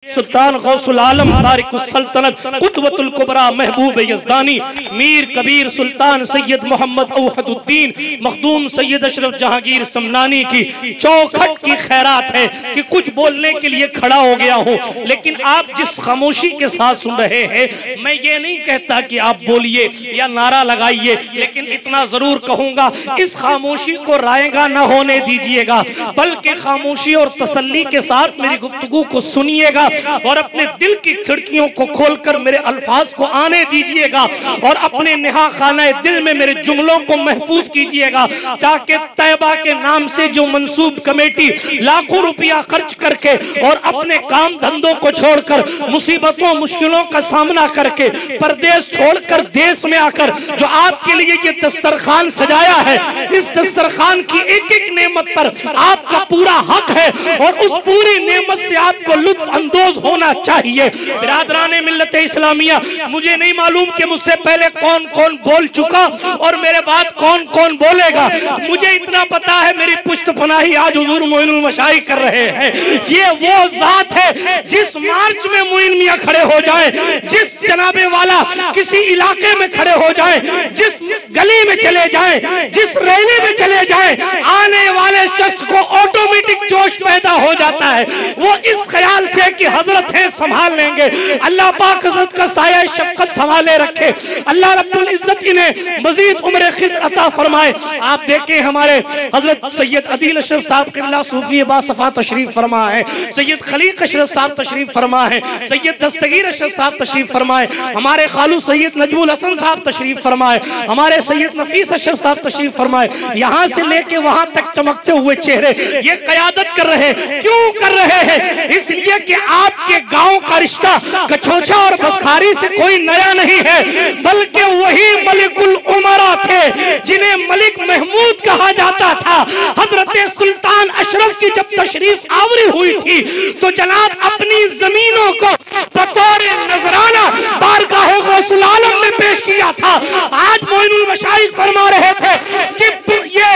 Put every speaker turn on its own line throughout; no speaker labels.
सुल्तान गौसुल आलम तारिकुस सल्तनत कुतवतुल कुबरा महबूब यज़दानी मीर कबीर सुल्तान सैयद मोहम्मद औहदुद्दीन मखदूम सैयद अशरफ जहांगीर समनानी की चौखट की खैरात है कि कुछ बोलने के लिए खड़ा हो गया हूँ। लेकिन आप जिस खामोशी के साथ सुन रहे हैं, मैं ये नहीं कहता कि आप बोलिए या नारा लगाइए, लेकिन इतना जरूर कहूँगा, इस खामोशी को रायगा न होने दीजिएगा, बल्कि खामोशी और तसल्ली के साथ मेरी गुफ्तगू को सुनिएगा और अपने दिल की खिड़कियों को खोलकर मेरे अल्फाज को आने दीजिएगा और अपने निहा खाना दिल में मेरे जुमलों को महफूज कीजिएगा, ताकि तैयबा के नाम से जो मंसूब कमेटी लाखों रुपया खर्च करके और अपने काम धंधों को छोड़कर मुसीबतों मुश्किलों का सामना करके परदेश छोड़कर देश में आकर जो आपके लिए ये दस्तरखान सजाया है, इस दस्तरखान की एक एक नेमत पर आपका पूरा हक है और उस पूरी नेमत से आपको लुत्फ अंदोज होना चाहिए। बिरादराने मिल्लत इस्लामिया, मुझे नहीं मालूम कि मुझसे पहले कौन कौन बोल चुका और मेरे बाद कौन कौन बोलेगा। मुझे इतना पता है, मेरी पुश्त पनाही आज हुजूर मोइनुल मशाइख कर रहे हैं। ये वो जात है जिस मार्च में मोइन मियां खड़े हो जाए, जिस जनाबे वाला किसी इलाके में खड़े हो जाए, जिस गली में चले जाए, जिस रैली में चले जाए, आने वाले शख्स को ऑटोमेटिक जोश पैदा हो जाता है। वो इस ख्याल से कि हजरत है संभाल लेंगे। अल्लाह पाक हजरत का साया शफ़क़त संभाले रखे। अल्लाह रब्बुल इज्जत इन्हें मजीद उम्र खिज़ अता फरमाए। आप देखें, हमारे हजरत सैयद अदील अशरफ साहब क़िबला सूफी बासफ़ा तशरीफ फरमा है, सैयद खलीक अशरफ साहब तशरीफ फरमा है, सैयद दस्तगीर अशरफ साहब तशरीफ फरमाए, हमारे खालू सैयद नजमुल हसन साहब तशरीफ फरमाए, हमारे सैयद नफीस अशरफ साहब तशरीफ फरमाए। यहाँ से लेके वहाँ तक चमकते हुए चेहरे ये क़यादत कर रहे हैं। क्यों कर रहे हैं? इसलिए कि आपके गांव का रिश्ता कछोछा और बसखारी से कोई नया नहीं है, बल्कि वही मलिकुल उमरा थे जिन्हें मलिक महमूद कहा जाता था। हजरत सुल्तान अशरफ की जब तशरीफ आवरी हुई थी तो जनाब अपनी जमीनों को बतौर नजराना बारगाह गौसुल आलम में पेश किया था। आज मोइनुल मशाइख फरमा रहे थे कि ये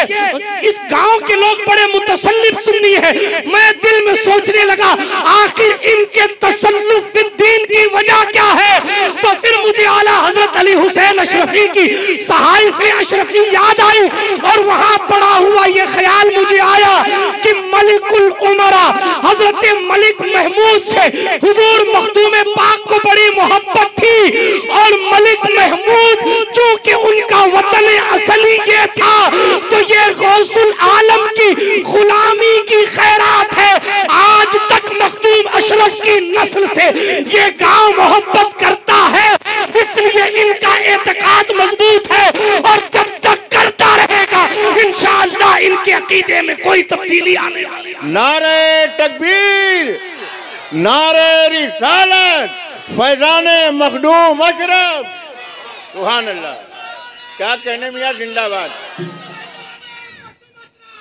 इस गांव के लोग बड़े मुतसल्लिफ सुन्नी है। मैं दिल में सोचने लगा, आखिर इनके तसल्लुफ दीन की वजह क्या है? तो फिर मुझे आला हजरत अली हुसैन अशरफी की सहाइफ अशरफी याद आई और वहां पड़ा हुआ ये ख्याल मुझे आया कि मलिकुल उमरा हजरत मलिक महमूद से हुजूर मखदूम पाक को बड़ी मोहब्बत थी और मलिक महमूद चूंकि उनका वतन असली ये था, तो ये गौसुल आलम की गुलामी की खैरात है। आज तक मखदूम अशरफ की नस्ल से ये गांव मोहब्बत करता है, इसलिए इनका एतकाद मजबूत है और जब तक करता रहेगा इंशाअल्लाह इनके अकीदे में कोई तब्दीली आने वाली है।
नारे तकबीर, नारे रिसालत, फैजाने मखदूम अशरफ, सुभान अल्लाह। क्या कहने मियां, जिंदाबाद।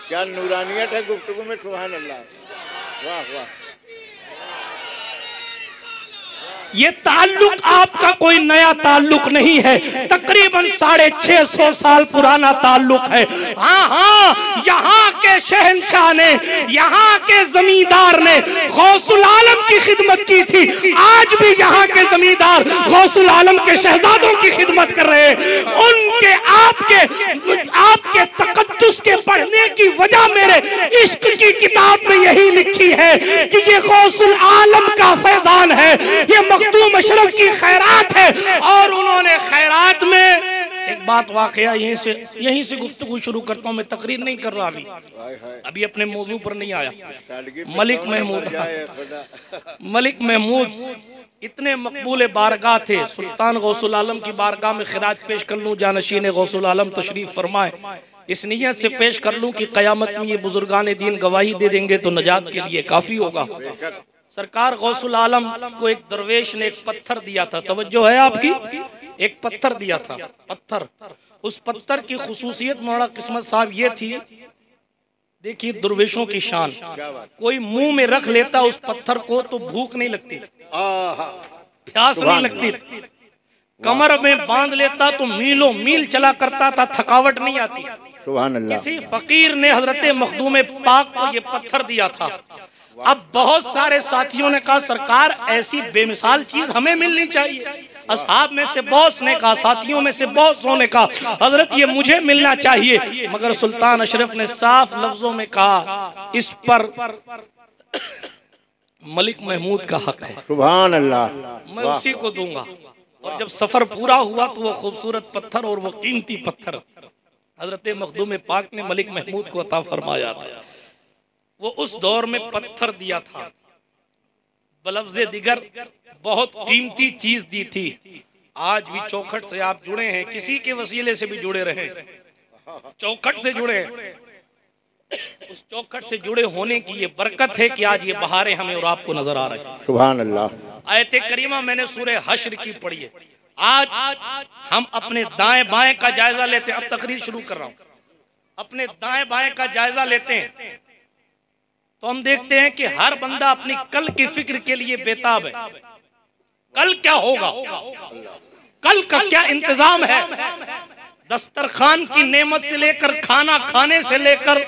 क्या नूरानियत है गुफ्तगू में, सुभान अल्लाह, वाह वाह।
ये ताल्लुक आपका कोई नया ताल्लुक नहीं है, तकरीबन 650 साल पुराना ताल्लुक है। हाँ हाँ, यहाँ के शहंशाह ने, यहाँ के जमींदार ने गौसुल आलम की खिदमत की थी। आज भी यहाँ के जमींदार गौसुल आलम के शहजादों की खिदमत कर रहे हैं। उनके आपके तकद्दुस के पढ़ने की वजह मेरे इश्क की किताब में यही लिखी है कि ये गौसुल आलम का फैजान है, ये मखदूम अशरफ की खैरात है। और उन्होंने खैरात में एक बात वाकया यहीं से गुफ्तगू शुरू करता हूँ। मैं तकरीर नहीं कर रहा, अभी अपने मौजू पर नहीं आया। मलिक महमूद इतने मकबूल बारगाह थे। सुल्तान गौसुल आलम की बारगाह में खिराज पेश कर लूँ, जानशीन गौसुल आलम तशरीफ फरमाए, इस नियत से पेश कर लूँ कि क़यामत में ये बुजुर्गान दीन गवाही दे देंगे तो नजात के लिए काफ़ी होगा। सरकार गौसुल आलम को एक दरवेश ने एक पत्थर दिया था, तवज्जो है आपकी, एक पत्थर दिया था। पत्थर, उस पत्थर की खुसूसियत मौलाना किस्मत साहब ये थी, देखिए दरवेशों की शान, कोई मुंह में रख लेता उस पत्थर को तो भूख नहीं लगती, प्यास नहीं लगती, कमर में बांध लेता तो मीलों मील चला करता था, थकावट नहीं आती।
सुभान अल्लाह।
किसी फकीर ने हजरत मखदूम पाक को ये पत्थर दिया था अब बहुत सारे साथियों ने कहा सरकार ऐसी बेमिसाल चीज हमें मिलनी चाहिए। असहाब में से बहुत ने कहा, साथियों में से बहुत ने कहा हजरत ये मुझे मिलना चाहिए, मगर सुल्तान अशरफ ने साफ लफ्जों में कहा इस पर मलिक महमूद का हक है,
सुभान अल्लाह,
मैं उसी को दूंगा। और जब सफर पूरा हुआ तो वो खूबसूरत पत्थर और वो कीमती पत्थर हजरत मखदूम पाक ने मलिक महमूद को अता फरमाया था। वो उस दौर में पत्थर दिया था, बलफ्ज़े दिगर बहुत कीमती चीज दी थी। आज भी चौखट से आप जुड़े हैं, किसी के वसीले से भी जुड़े रहे, चौखट से जुड़े हैं, उस चौखट से जुड़े होने की ये बरकत है कि आज ये बहारें हमें और आपको नजर आ रही है।
सुभान अल्लाह।
आयत करीमा मैंने सूरह हश्र की पढ़ी है। आज हम अपने दाएं बाएं का जायजा लेते हैं, अब तकरीर शुरू कर रहा हूं, अपने दाएं बाएं का जायजा लेते हैं तो हम देखते हैं कि हर बंदा अपनी कल की फिक्र के लिए बेताब है। कल क्या होगा, कल का क्या इंतजाम है। दस्तरखान की नेमत से लेकर खाना खाने से लेकर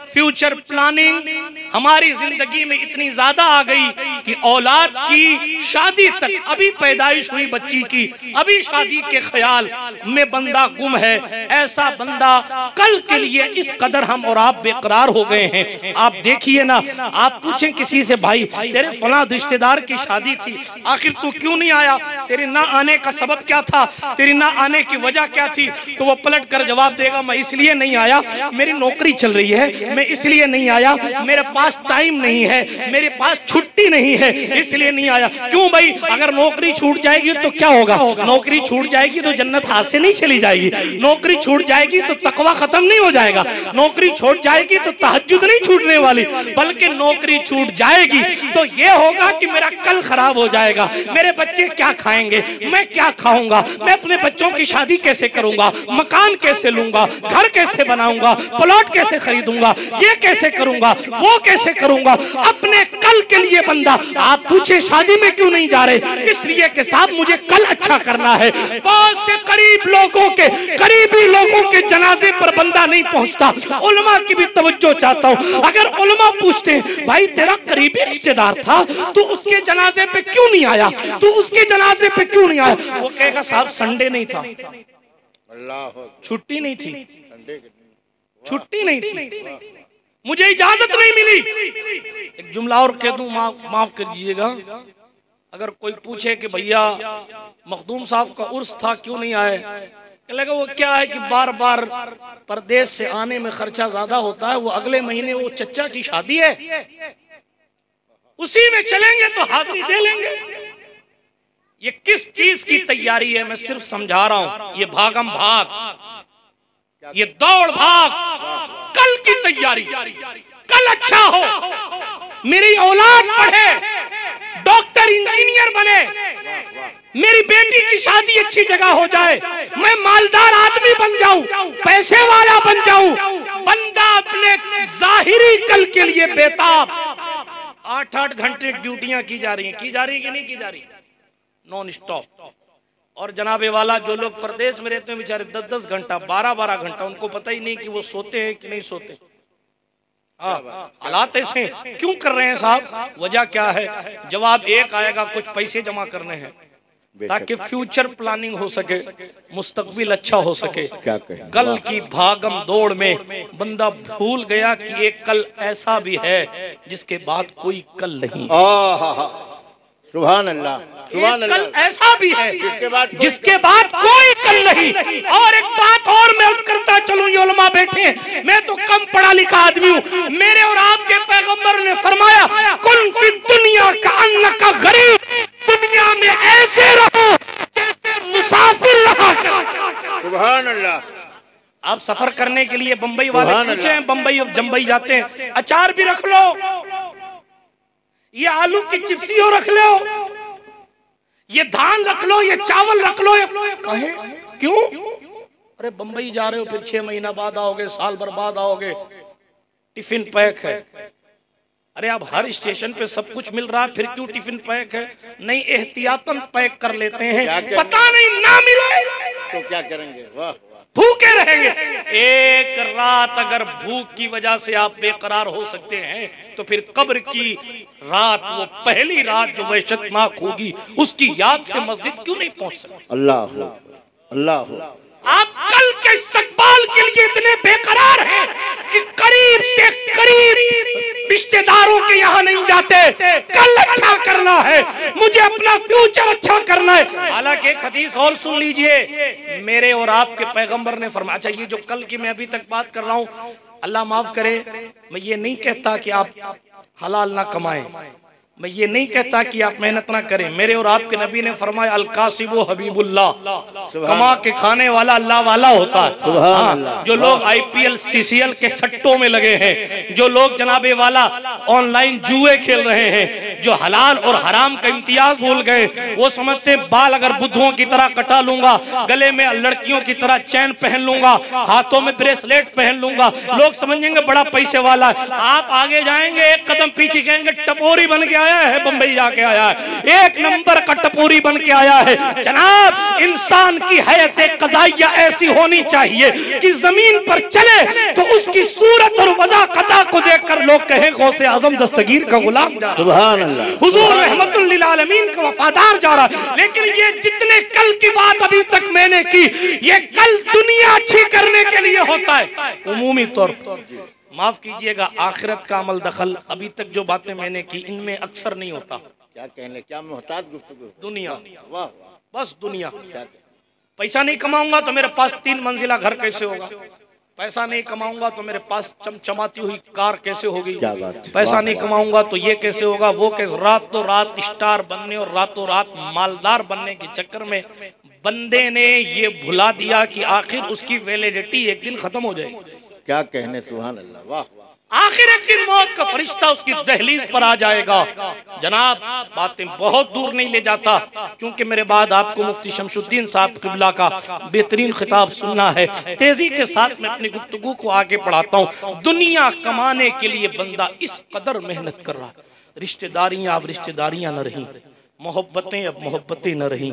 फ्यूचर प्लानिंग हमारी जिंदगी में इतनी ज्यादा आ गई कि औलाद की शादी तक, अभी पैदाइश हुई बच्ची की, अभी शादी के ख्याल में बंदा गुम है। ऐसा बंदा कल के लिए इस कदर हम और आप बेकरार हो गए हैं। आप देखिए ना, आप पूछें किसी से भाई तेरे फलां रिश्तेदार की शादी थी, आखिर तू क्यों नहीं आया, तेरे ना आने का सबब क्या था, तेरी ना आने की वजह क्या थी, तो वो पलट कर जवाब देगा मैं इसलिए नहीं आया, मेरी नौकरी चल रही है, मैं इसलिए नहीं आया, मेरे पास टाइम नहीं है, मेरे पास छुट्टी नहीं है, इसलिए नहीं आया। क्यों भाई, अगर नौकरी छूट जाएगी तो क्या होगा, नौकरी छूट जाएगी तो जन्नत हाथ से नहीं चली जाएगी, नौकरी छूट जाएगी तो तकवा खत्म नहीं हो जाएगा, नौकरी छूट जाएगी तो तहज्जुद नहीं छूटने वाली, बल्कि नौकरी छूट जाएगी तो ये होगा कि मेरा कल खराब हो जाएगा, मेरे बच्चे क्या खाएंगे, मैं क्या खाऊंगा, मैं अपने बच्चों की शादी कैसे करूंगा, मकान कैसे लूंगा, घर कैसे बनाऊंगा, प्लॉट कैसे खरीदूंगा, ये कैसे करूंगा, वो कैसे करूंगा। अपने कल के लिए बंदा, आप पूछे शादी में क्यों नहीं जा रहे, इसलिए कि साहब मुझे कल अच्छा करना है। बहुत से करीब लोगों के, करीबी लोगों के जनाजे पर बंदा नहीं पहुंचता। उलमा की भी तवज्जो चाहता हूं, अगर उलमा पूछते हैं भाई तेरा करीबी रिश्तेदार था, तू उसके जनाजे पे क्यों नहीं आया, तू उसके जनाजे पे क्यों नहीं आया, वो कहेगा साहब संडे नहीं था, छुट्टी नहीं थी, छुट्टी नहीं थी, मुझे इजाजत नहीं मिली। एक जुमला और कह दूं, माफ कर दीजिएगा, अगर कोई पूछे कि भैया मखदूम साहब का उर्स था क्यों नहीं आए, कहेगा वो क्या है कि बार बार परदेश से आने में खर्चा ज्यादा होता है, वो अगले महीने वो चचा की शादी है, उसी में चलेंगे तो हाजिरी दे लेंगे। ये किस चीज की तैयारी है, मैं सिर्फ समझा रहा हूं, ये भागम भाग, ये दौड़ भाग, कल की तैयारी, कल अच्छा हो, मेरी औलाद पढ़े, डॉक्टर इंजीनियर बने, मेरी बेटी की शादी अच्छी जगह हो जाए, मैं मालदार आदमी बन जाऊं, पैसे वाला बन जाऊं। बंदा अपने जाहिरी कल के लिए बेताब, 8-8 घंटे ड्यूटियां की जा रही हैं, की जा रही कि नहीं की जा रही, नॉन स्टॉप। और जनाबे वाला जो लोग प्रदेश में रहते हैं बेचारे 10-10 घंटा, 12-12 घंटा, उनको पता ही नहीं कि वो सोते हैं कि नहीं सोते। हालात ऐसे क्यों कर रहे हैं साहब, वजह क्या है, जवाब एक आएगा, कुछ पैसे जमा करने हैं ताकि फ्यूचर प्लानिंग हो सके, मुस्तकबिल अच्छा हो सके। कल की भागम दौड़ में बंदा भूल गया कि एक कल ऐसा भी है जिसके बाद कोई कल नहीं।
सुभान अल्लाह, सुभान अल्लाह,
कल ऐसा भी है जिसके बाद कोई कल नहीं। और एक बात और मैं अर्ज करता चलूं, ये उलमा बैठे हैं, मैं तो कम पढ़ा लिखा आदमी हूं, मेरे और आपके पैगंबर ने फरमाया कुल फी दुनिया का अन्नका गरीब, दुनिया में ऐसे रहो जैसे मुसाफिर रहा करो।
सुभान अल्लाह।
आप सफर करने के लिए बंबई वाले पूछे, बंबई और जम्बई जाते हैं, अचार भी रख लो, ये आलू की चिप्सी हो रख लो, ये धान रख लो, ये चावल रख लो, कहे क्यों, अरे बंबई जा रहे हो, फिर 6 महीना बाद आओगे, साल भर बाद आओगे, टिफिन पैक है। अरे अब हर स्टेशन पे सब कुछ मिल रहा है, फिर क्यों टिफिन पैक है, नहीं एहतियातन पैक कर लेते हैं, पता नहीं ना मिले
तो क्या करेंगे, वाह
भूखे रहेंगे। एक रात अगर भूख की वजह से आप बेकरार हो सकते हैं तो फिर कब्र की रात, वो पहली रात जो वहशतनाक होगी, उसकी याद से मस्जिद क्यों नहीं पहुंच सकते?
अल्लाह अल्लाह।
आप कल के इस्तकबाल के लिए इतने बेकरार हैं कि करीब से करीब रिश्तेदारों के यहाँ नहीं जाते। कल अच्छा करना है, मुझे अपना फ्यूचर अच्छा करना है। हालांकि एक हदीस और सुन लीजिए, मेरे और आपके पैगंबर ने फरमाया, अच्छा ये जो कल की मैं अभी तक बात कर रहा हूँ, अल्लाह माफ करे, मैं ये नहीं कहता कि आप हलाल ना कमाएं, मैं ये नहीं कहता कि आप मेहनत ना करें। मेरे और आपके नबी ने फरमाया अल कासिबु हबीबुल्लाह, कमा के खाने वाला अल्लाह वाला होता है। हाँ, जो लोग IPL CCL के सट्टों में लगे हैं, जो लोग जनाबे वाला ऑनलाइन जुए खेल रहे हैं, जो हलाल और हराम का इम्तियाज भूल गए, वो समझते बाल अगर बुद्धुओं की तरह कटा लूंगा, गले में लड़कियों की तरह चैन पहन लूंगा, हाथों में ब्रेसलेट पहन लूंगा, लोग समझेंगे बड़ा पैसे वाला है। आप आगे जाएंगे, एक कदम पीछे कहेंगे टपोरी बन के आया है, बंबई जाके आया है, एक नंबर का टपोरी बन के आया है। जनाब, इंसान की हयात क़ज़ाइया ऐसी होनी चाहिए कि जमीन पर चले तो उसकी सूरत और वज़ाक़ता को देखकर लोग कहें गौसे आज़म दस्तगीर का गुलाम जा, सुभान अल्लाह, हुजूर रहमतुल लिल आलमीन का वफादार जा रहा है। लेकिन ये जितने कल की बात अभी तक मैंने की, ये कल दुनिया अच्छी करने के लिए होता है उमूमी तौर पर। माफ कीजिएगा, आखिरत का अमल दखल अभी तक जो बातें मैंने की इनमें अक्सर नहीं होता।
क्या कहने, क्या मोहताज गुफ्तगू,
दुनिया,
वाह वाह,
बस दुनिया। पैसा नहीं कमाऊंगा तो मेरे पास 3 मंजिला घर कैसे होगा? पैसा नहीं कमाऊंगा तो मेरे पास चमचमाती हुई कार कैसे होगी? क्या बात। पैसा नहीं कमाऊंगा तो ये कैसे होगा, वो कैसे? रातों रात स्टार बनने और रातों रात मालदार बनने के चक्कर में बंदे ने ये भुला दिया कि आखिर उसकी वैलिडिटी एक दिन खत्म हो जाएगी।
क्या कहने, सुभान अल्लाह, वाह।
आखिर एक दिन मौत का फरिश्ता उसकी दहलीज पर आ जाएगा। जनाब, बातें बहुत दूर नहीं ले जाता, क्योंकि मेरे बाद आपको मुफ्ती शमशुद्दीन साहब क़िबला का बेहतरीन खिताब सुनना है। तेजी के साथ मैं अपनी गुफ्तगू को आगे बढ़ाता हूँ। दुनिया कमाने के लिए बंदा इस कदर मेहनत कर रहा है। रिश्तेदारियां अब रिश्तेदारियां न रही, मोहब्बतें अब मोहब्बतें न रही,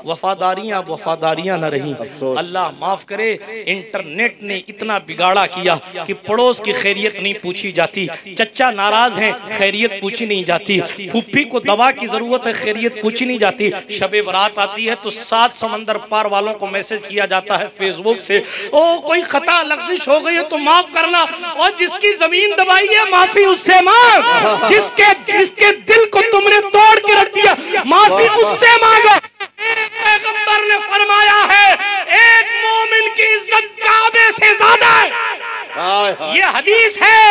वफादारियां अब वफादारियां न रही। अल्लाह माफ करे, इंटरनेट ने इतना बिगाड़ा किया कि पड़ोस की खैरियत नहीं पूछी जाती, चचा नाराज हैं खैरियत पूछी नहीं जाती, फूफी को दवा की जरूरत है खैरियत पूछी नहीं जाती। शबे बारात आती है तो 7 समंदर पार वालों को मैसेज किया जाता है फेसबुक से, ओ कोई खता लफ्जिश हो गई है तो माफ करना, और जिसकी जमीन दबाई है माफी उससे मांग, जिसके दिल को तुमने तोड़ के रख दिया माफी उससे मांगो। पैगंबर ने फरमाया है एक मोमिन की इज्जत काबे से ज्यादा है। ये हदीस है,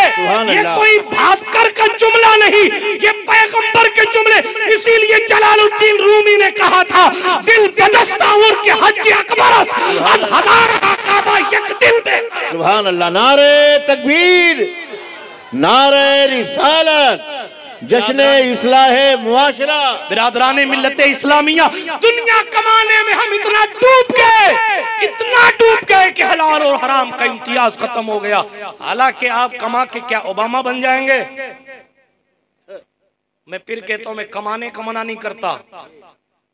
ये कोई भास्कर का जुमला नहीं, ये पैगंबर के जुमले। इसीलिए जलालुद्दीन रूमी ने कहा था, दिल बदस्ताउर के हज अकबर अज हजार काबा एक दिल में।
सुभान अल्लाह, नारे तकबीर, नारे रिसालत, जश्न इस्लाहे मुआशरा।
बिरादराने मिल्लते इस्लामिया, दुनिया कमाने में हम इतना डूब गए कि हलाल और हराम का इम्तियाज खत्म हो गया। हालांकि आप कमा के क्या ओबामा बन जाएंगे? मैं फिर कहता हूं, मैं कमाने का मना नहीं करता,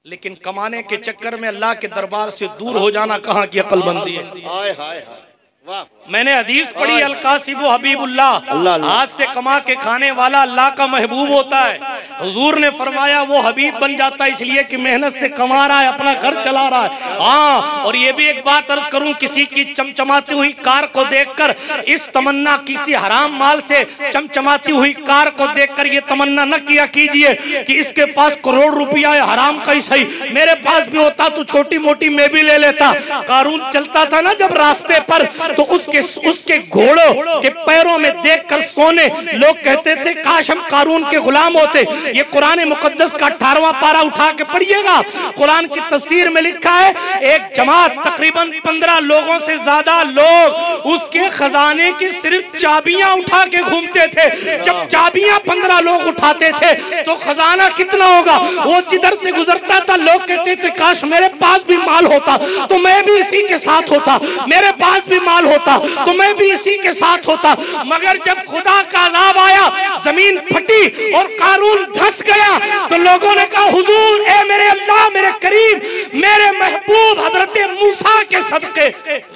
लेकिन कमाने के चक्कर में अल्लाह के दरबार से दूर हो जाना कहाँ की अक्लमंदी है।
हाय हाय हाय,
मैंने हदीस पढ़ी अल कासिबु हबीबुल्लाह, हाथ से कमा के खाने वाला अल्लाह का महबूब होता है। हुजूर ने फरमाया वो हबीब बन जाता है इसलिए कि मेहनत से कमा रहा है, अपना घर चला रहा है। हाँ, और ये भी एक बात अर्ज करूं, किसी की चमचमाती हुई कार को देखकर इस तमन्ना, किसी हराम माल से चमचमाती हुई कार को देखकर ये तमन्ना न किया कीजिए कि इसके पास करोड़ रुपया है, हराम का ही सही, मेरे पास भी होता तो छोटी मोटी मैं भी ले लेता। कारून चलता था ना जब रास्ते पर, तो उसके घोड़ों के पैरों में देखकर सोने लोग कहते थे काश हम कारून के गुलाम होते। ये कुरान मुकद्दस का 18वां पारा उठा के पढ़िएगा, कुरान की तफसीर में लिखा है एक जमात तकरीबन 15 लोगों से ज्यादा लोग उसके खजाने की सिर्फ चाबियां उठा के घूमते थे। जब चाबियां 15 लोग उठाते थे तो खजाना कितना होगा? वो जिधर से गुजरता था लोग कहते थे काश मेरे पास भी माल होता तो मैं भी इसी के साथ होता, मेरे पास भी माल होता तो मैं भी इसी के साथ होता, मगर जब खुदा का अज़ाब आया, जमीन फटी और कारून धंस गया, तो लोगों ने कहा हुजूर, ए मेरे अल्लाह, मेरे करीम, मेरे महबूब हजरत मूसा के सदके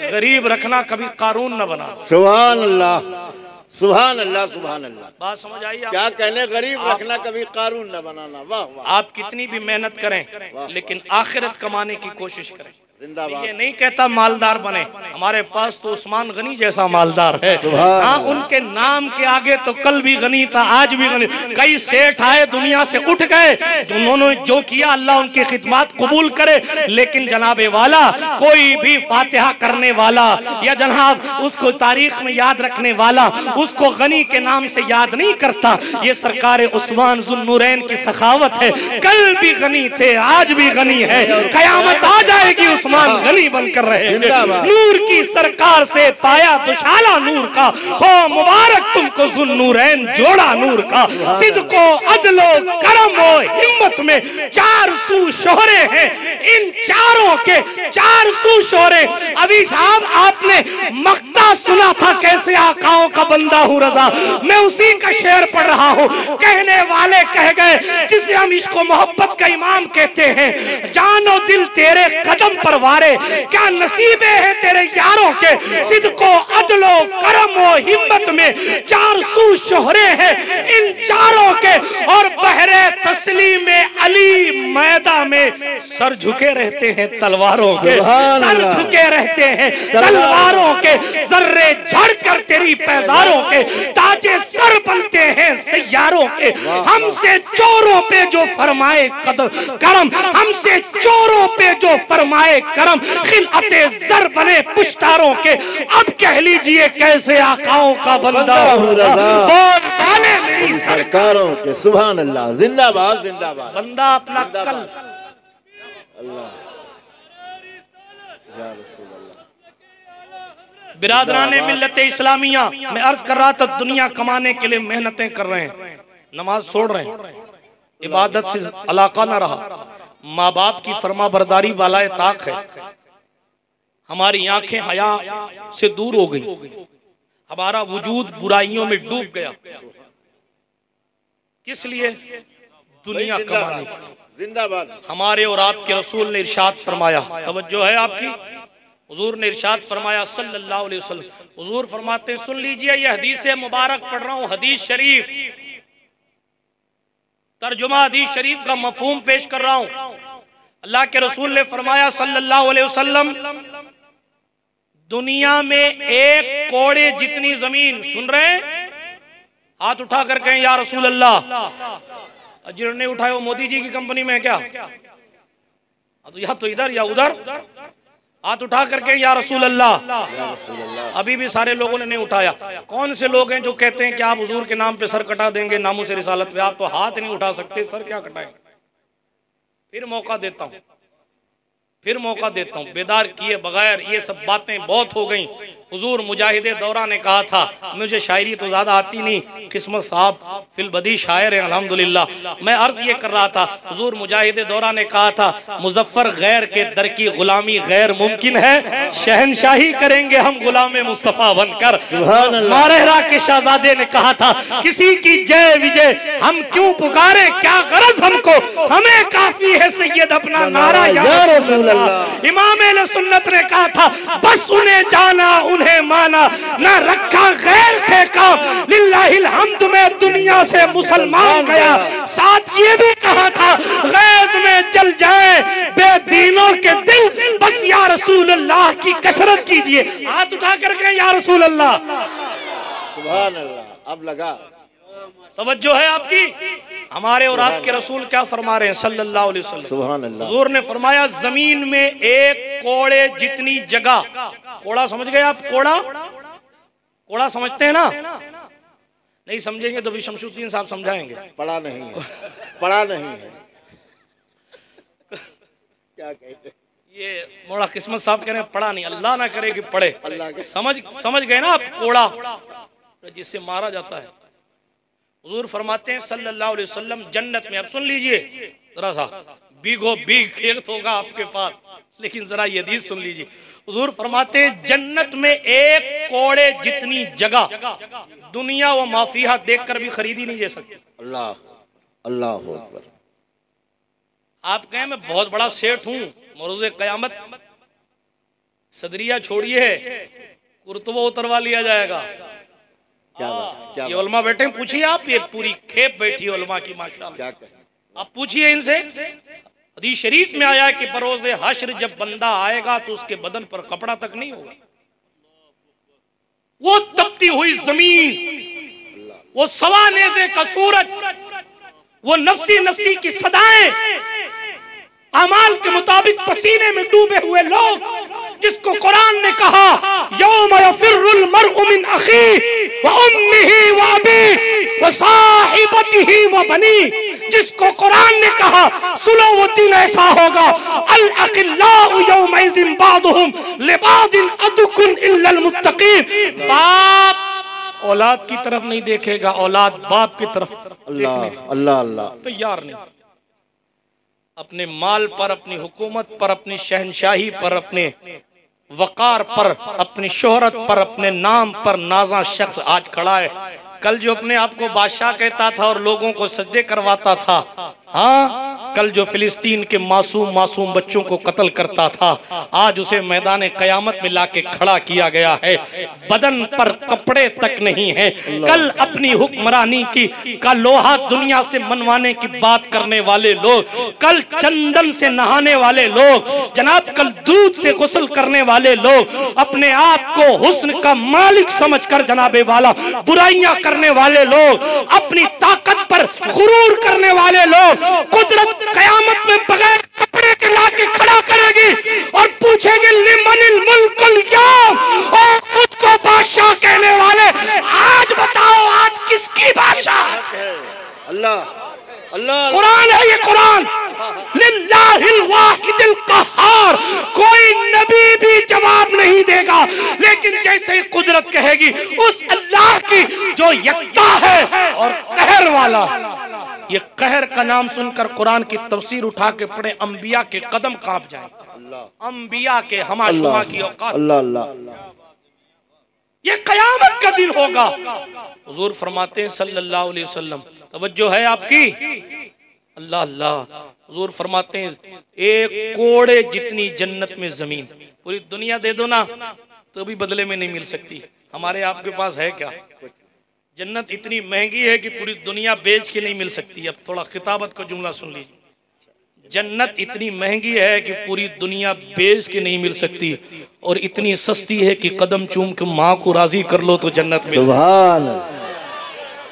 गरीब रखना, कभी कारून न बना।
सुभान अल्लाह, सुभान अल्लाह, सुभान अल्लाह।
बात समझ आई?
क्या कहने, गरीब रखना, कभी कारून न बनाना। वाह वाह।
आप कितनी भी मेहनत करें, लेकिन आखिरत कमाने की कोशिश करें।
जिंदाबाद।
ये नहीं कहता मालदार बने, हमारे पास तो उस्मान गनी जैसा मालदार है। हाँ, उनके नाम के आगे तो कल भी गनी था, आज भी गनी। कई सेठ आए दुनिया से उठ गए, उन्होंने जो किया अल्लाह उनकी खिदमत कबूल करे, लेकिन जनाबे वाला कोई भी फातिहा करने वाला या जनाब उसको तारीख में याद रखने वाला उसको गनी के नाम से याद नहीं करता। ये सरकार उस्मान ज़ुन्नूरैन की सखावत है। कल भी गनी थे, आज भी गनी है, कयामत आ जाएगी उस्मान गनी बनकर रहेंगे। नूर की सरकार से पाया दुशाला नूर का, हो मुबारक तुमको ज़ुन्नूरैन जोड़ा नूर का। सिद्को अदलो करम हो हिम्मत में चार सू शोहरे हैं, इन चारों के चार सू शोहरे। अभी साहब आपने मक्ता सुना था कैसे आकाओं का बंदा हूँ रजा, मैं उसी का शेर पढ़ रहा हूँ। कहने वाले कह गए जिसे हम इसको मोहब्बत का इमाम कहते हैं, जानो दिल तेरे कदम पर वारे, क्या नसीबे हैं तेरे यारों के। सिद्को अदलो करम व हिम्मत में चार सू शोहरे हैं इन चारों के, और बहरे तस्लीम में अली मैदा में सर झुके रहते हैं तलवारों के, सर झुके रहते हैं तलवारों के, जर्रे झड़ कर तेरी पैजारों के ताजे सर बनते हैं सैयारों के। हमसे चोरों पे जो फरमाए करम, हमसे चोरों पे जो फरमाए करम, खिलअते ज़र बने पुश्तारों के। अब कह लीजिए कैसे आकाओं का बंदा हूँ बोल वाले मेरी
सरकारों के। सुभान अल्लाह, जिंदाबाद जिंदाबाद।
बंदा अपना कल
अल्लाह या रसूल अल्लाह।
बिरादराने मिल्लत इस्लामिया, मैं अर्ज कर रहा था दुनिया कमाने के लिए मेहनतें कर रहे हैं, नमाज छोड़ रहे हैं, इबादत से अलाका ना रहा, माँ बाप की फरमा बरदारी वाला ताक है, हमारी आंखें हया से दूर हो गई, हमारा वजूद बुराइयों में डूब गया। किस लिए? दुनिया कमाने।
जिंदाबाद।
हमारे और आपके रसूल ने इरशाद फरमाया, तवज्जो है आपकी, हुजूर ने इरशाद फरमाया सल्लल्लाहु अलैहि वसल्लम, हुजूर फरमाते हैं, सुन लीजिए ये हदीस मुबारक पढ़ रहा हूँ, हदीस शरीफ, तर्जुमा हदीस शरीफ का मफहूम पेश कर रहा हूँ। अल्लाह के रसूल ने फरमाया सल्लल्लाहु अलैहि वसल्लम, दुनिया में एक कोड़े जितनी जमीन, सुन रहे हैं, हाथ उठा कर कहें या रसूल अल्लाह। जिन्होंने उठाए वो मोदी जी की कंपनी में है क्या? या तो इधर या उधर, हाथ उठा करके या रसूल अल्लाह। अभी भी सारे लोगों ने नहीं उठाया। कौन से लोग हैं जो कहते हैं कि आप हुजूर के नाम पे सर कटा देंगे नामों से रिसालत पे? आप तो हाथ नहीं उठा सकते, सर क्या कटाएं? फिर मौका देता हूँ, फिर मौका देता हूँ, बेदार किए बगैर ये सब बातें बहुत हो गई। हुजूर मुजाहिदे दौरा ने कहा था, मुझे शायरी तो ज्यादा आती नहीं, किस्मत साहब फिलबदी शायर हैं अल्हम्दुलिल्लाह। मैं अर्ज ये कर रहा था, हुजूर मुजाहिदे दौरा ने कहा था, मुजफ्फर गैर के दर की गुलामी गैर मुमकिन है, शहनशाही करेंगे हम गुलाम मुस्तफा बनकर। मारहरा के शहजादे ने कहा था, किसी की जय विजय हम क्यों पुकारे, क्या गरज हमको, हमें काफी है सैयद अपना नारा या रसूल अल्लाह। इमाम अहले सुन्नत ने कहा था, बस उन्हें जाना उन्हें माना, ना रखा गैर से काम, लिल्लाहिल हम्द में दुनिया से मुसलमान गया। साथ ये भी कहा था, गैज में जल जाए बेदीनों के दिल, बस या रसूल अल्लाह की कसरत कीजिए। हाथ उठा करके या रसूल अल्लाह।
सुभान अल्लाह। अब लगा,
तवज्जो है आपकी। हमारे और आपके रसूल क्या फरमा रहे हैं सल्लल्लाहु अलैहि वसल्लम? सुभान अल्लाह। हुजूर ने फरमाया, जमीन में एक कोड़े जितनी जगह, कोड़ा समझ गए आप? कोड़ा, कोड़ा समझते हैं ना? नहीं समझेंगे तो भी शमशुद्दीन साहब समझाएंगे।
पढ़ा नहीं है, पढ़ा नहीं है। क्या कहते हैं?
ये मोड़ा किस्मत साहब कह रहे हैं पढ़ा नहीं, अल्लाह ना करे कि पढ़े। समझ गए ना आप? कोड़ा जिससे मारा जाता है। हुजूर फरमाते हैं सल्लल्लाहु अलैहि वसल्लम, जन्नत में, अब सुन लीजिए जरा सा, बीगो बीग खेत होगा आपके पास, लेकिन जरा ये हदीस सुन लीजिए। हुजूर फरमाते हैं जन्नत में एक कोड़े जितनी जगह दुनिया व माफिया देखकर भी खरीदी नहीं जा सकती।
अल्लाह अल्लाह अकबर।
आप कहें मैं बहुत बड़ा सेठ हूं, मरोज़े क़यामत सदरिया छोड़िए कुर्तवा उतरवा लिया जाएगा।
क्या बात, क्या
ये उलमा बैठे हैं, पूछिए आप, ये पूरी खेप बैठी है उलमा की माशाअल्लाह।
क्या कहें?
आप पूछिए इनसे। हदीस शरीफ में आया कि बरोज़े हश्र जब बंदा आएगा तो उसके बदन पर कपड़ा तक नहीं होगा। वो तपती हुई जमीन, वो सवा नेज़े का सूरज, वो नफ्सी नफ्सी की सदाएं, अमाल के मुताबिक पसीने में डूबे हुए लोग, जिसको कुरान ने कहा यौम यफिर्रुल मर्उ मिन अखीही व उम्मिही व अबीही व साहिबतिही व बनी, जिसको कुरान ने कहा सुनो वो दिन ऐसा होगा अल अखिल्लाउ यौमइज़िन बादुहुम लिबादिन अदुकुन इल्लल मुत्तकीन। बाप औलाद की तरफ नहीं देखेगा, औलाद बाप की तरफ
अल्लाह अल्लाह अल्लाह
तैयार नहीं। अपने माल पर, अपनी हुकूमत पर, अपनी शहनशाही पर, अपने वकार पर, अपनी शोहरत पर, अपने नाम पर नाजा शख्स आज खड़ा है। कल जो अपने आप को बादशाह कहता था और लोगों को सजदे करवाता था, हाँ, कल जो फिलिस्तीन के मासूम मासूम बच्चों को कत्ल करता था, आज उसे मैदान कयामत में लाके खड़ा किया गया है। बदन पर कपड़े तक नहीं है। कल अपनी हुक्मरानी की का लोहा दुनिया से मनवाने की बात करने वाले लोग, कल चंदन से नहाने वाले लोग, जनाब कल दूध से गुस्ल करने वाले लोग, अपने आप को हुस्न का मालिक समझकर जनाबे वाला बुराइयां करने वाले लोग, अपनी ताकत पर गुरूर करने वाले लोग, कुदरत कयामत में बगैर कपड़े के लाके खड़ा करेगी और पूछेगी लिमनिल मुल्कुल यौम, और खुद को बादशाह कहने वाले आज बताओ आज किसकी बादशाह?
अल्लाह अल्लाह।
कुरान है ये, कुरान लिल्लाहिल वाहिदिल कहार। कोई नबी भी जवाब नहीं देगा, लेकिन जैसे ही कुदरत कहेगी उस अल्लाह की जो यकता है और कहर वाला। ये कहर का नाम सुनकर कुरान की तफसीर उठा के पढ़े, अंबिया के कदम कांप जाए, अंबिया के हमाशुमा की औकात।
अल्लाह अल्लाह।
ये कयामत का दिन होगा। हुजूर फरमाते हैं सल्लल्लाहु अलैहि वसल्लम, तवज्जो है आपकी, अल्लाह अल्लाह। हुजूर फरमाते हैं एक कोड़े जितनी जन्नत में जमीन, पूरी दुनिया दे दो ना तो भी बदले में नहीं मिल सकती। हमारे आपके पास है क्या? जन्नत इतनी महंगी है कि पूरी दुनिया बेच के नहीं मिल सकती। अब थोड़ा खिताबत का जुमला सुन लीजिए, जन्नत इतनी महंगी है कि पूरी दुनिया बेच के नहीं मिल सकती, और इतनी सस्ती है कि कदम चूम के माँ को राजी कर लो तो जन्नत में।
सुभान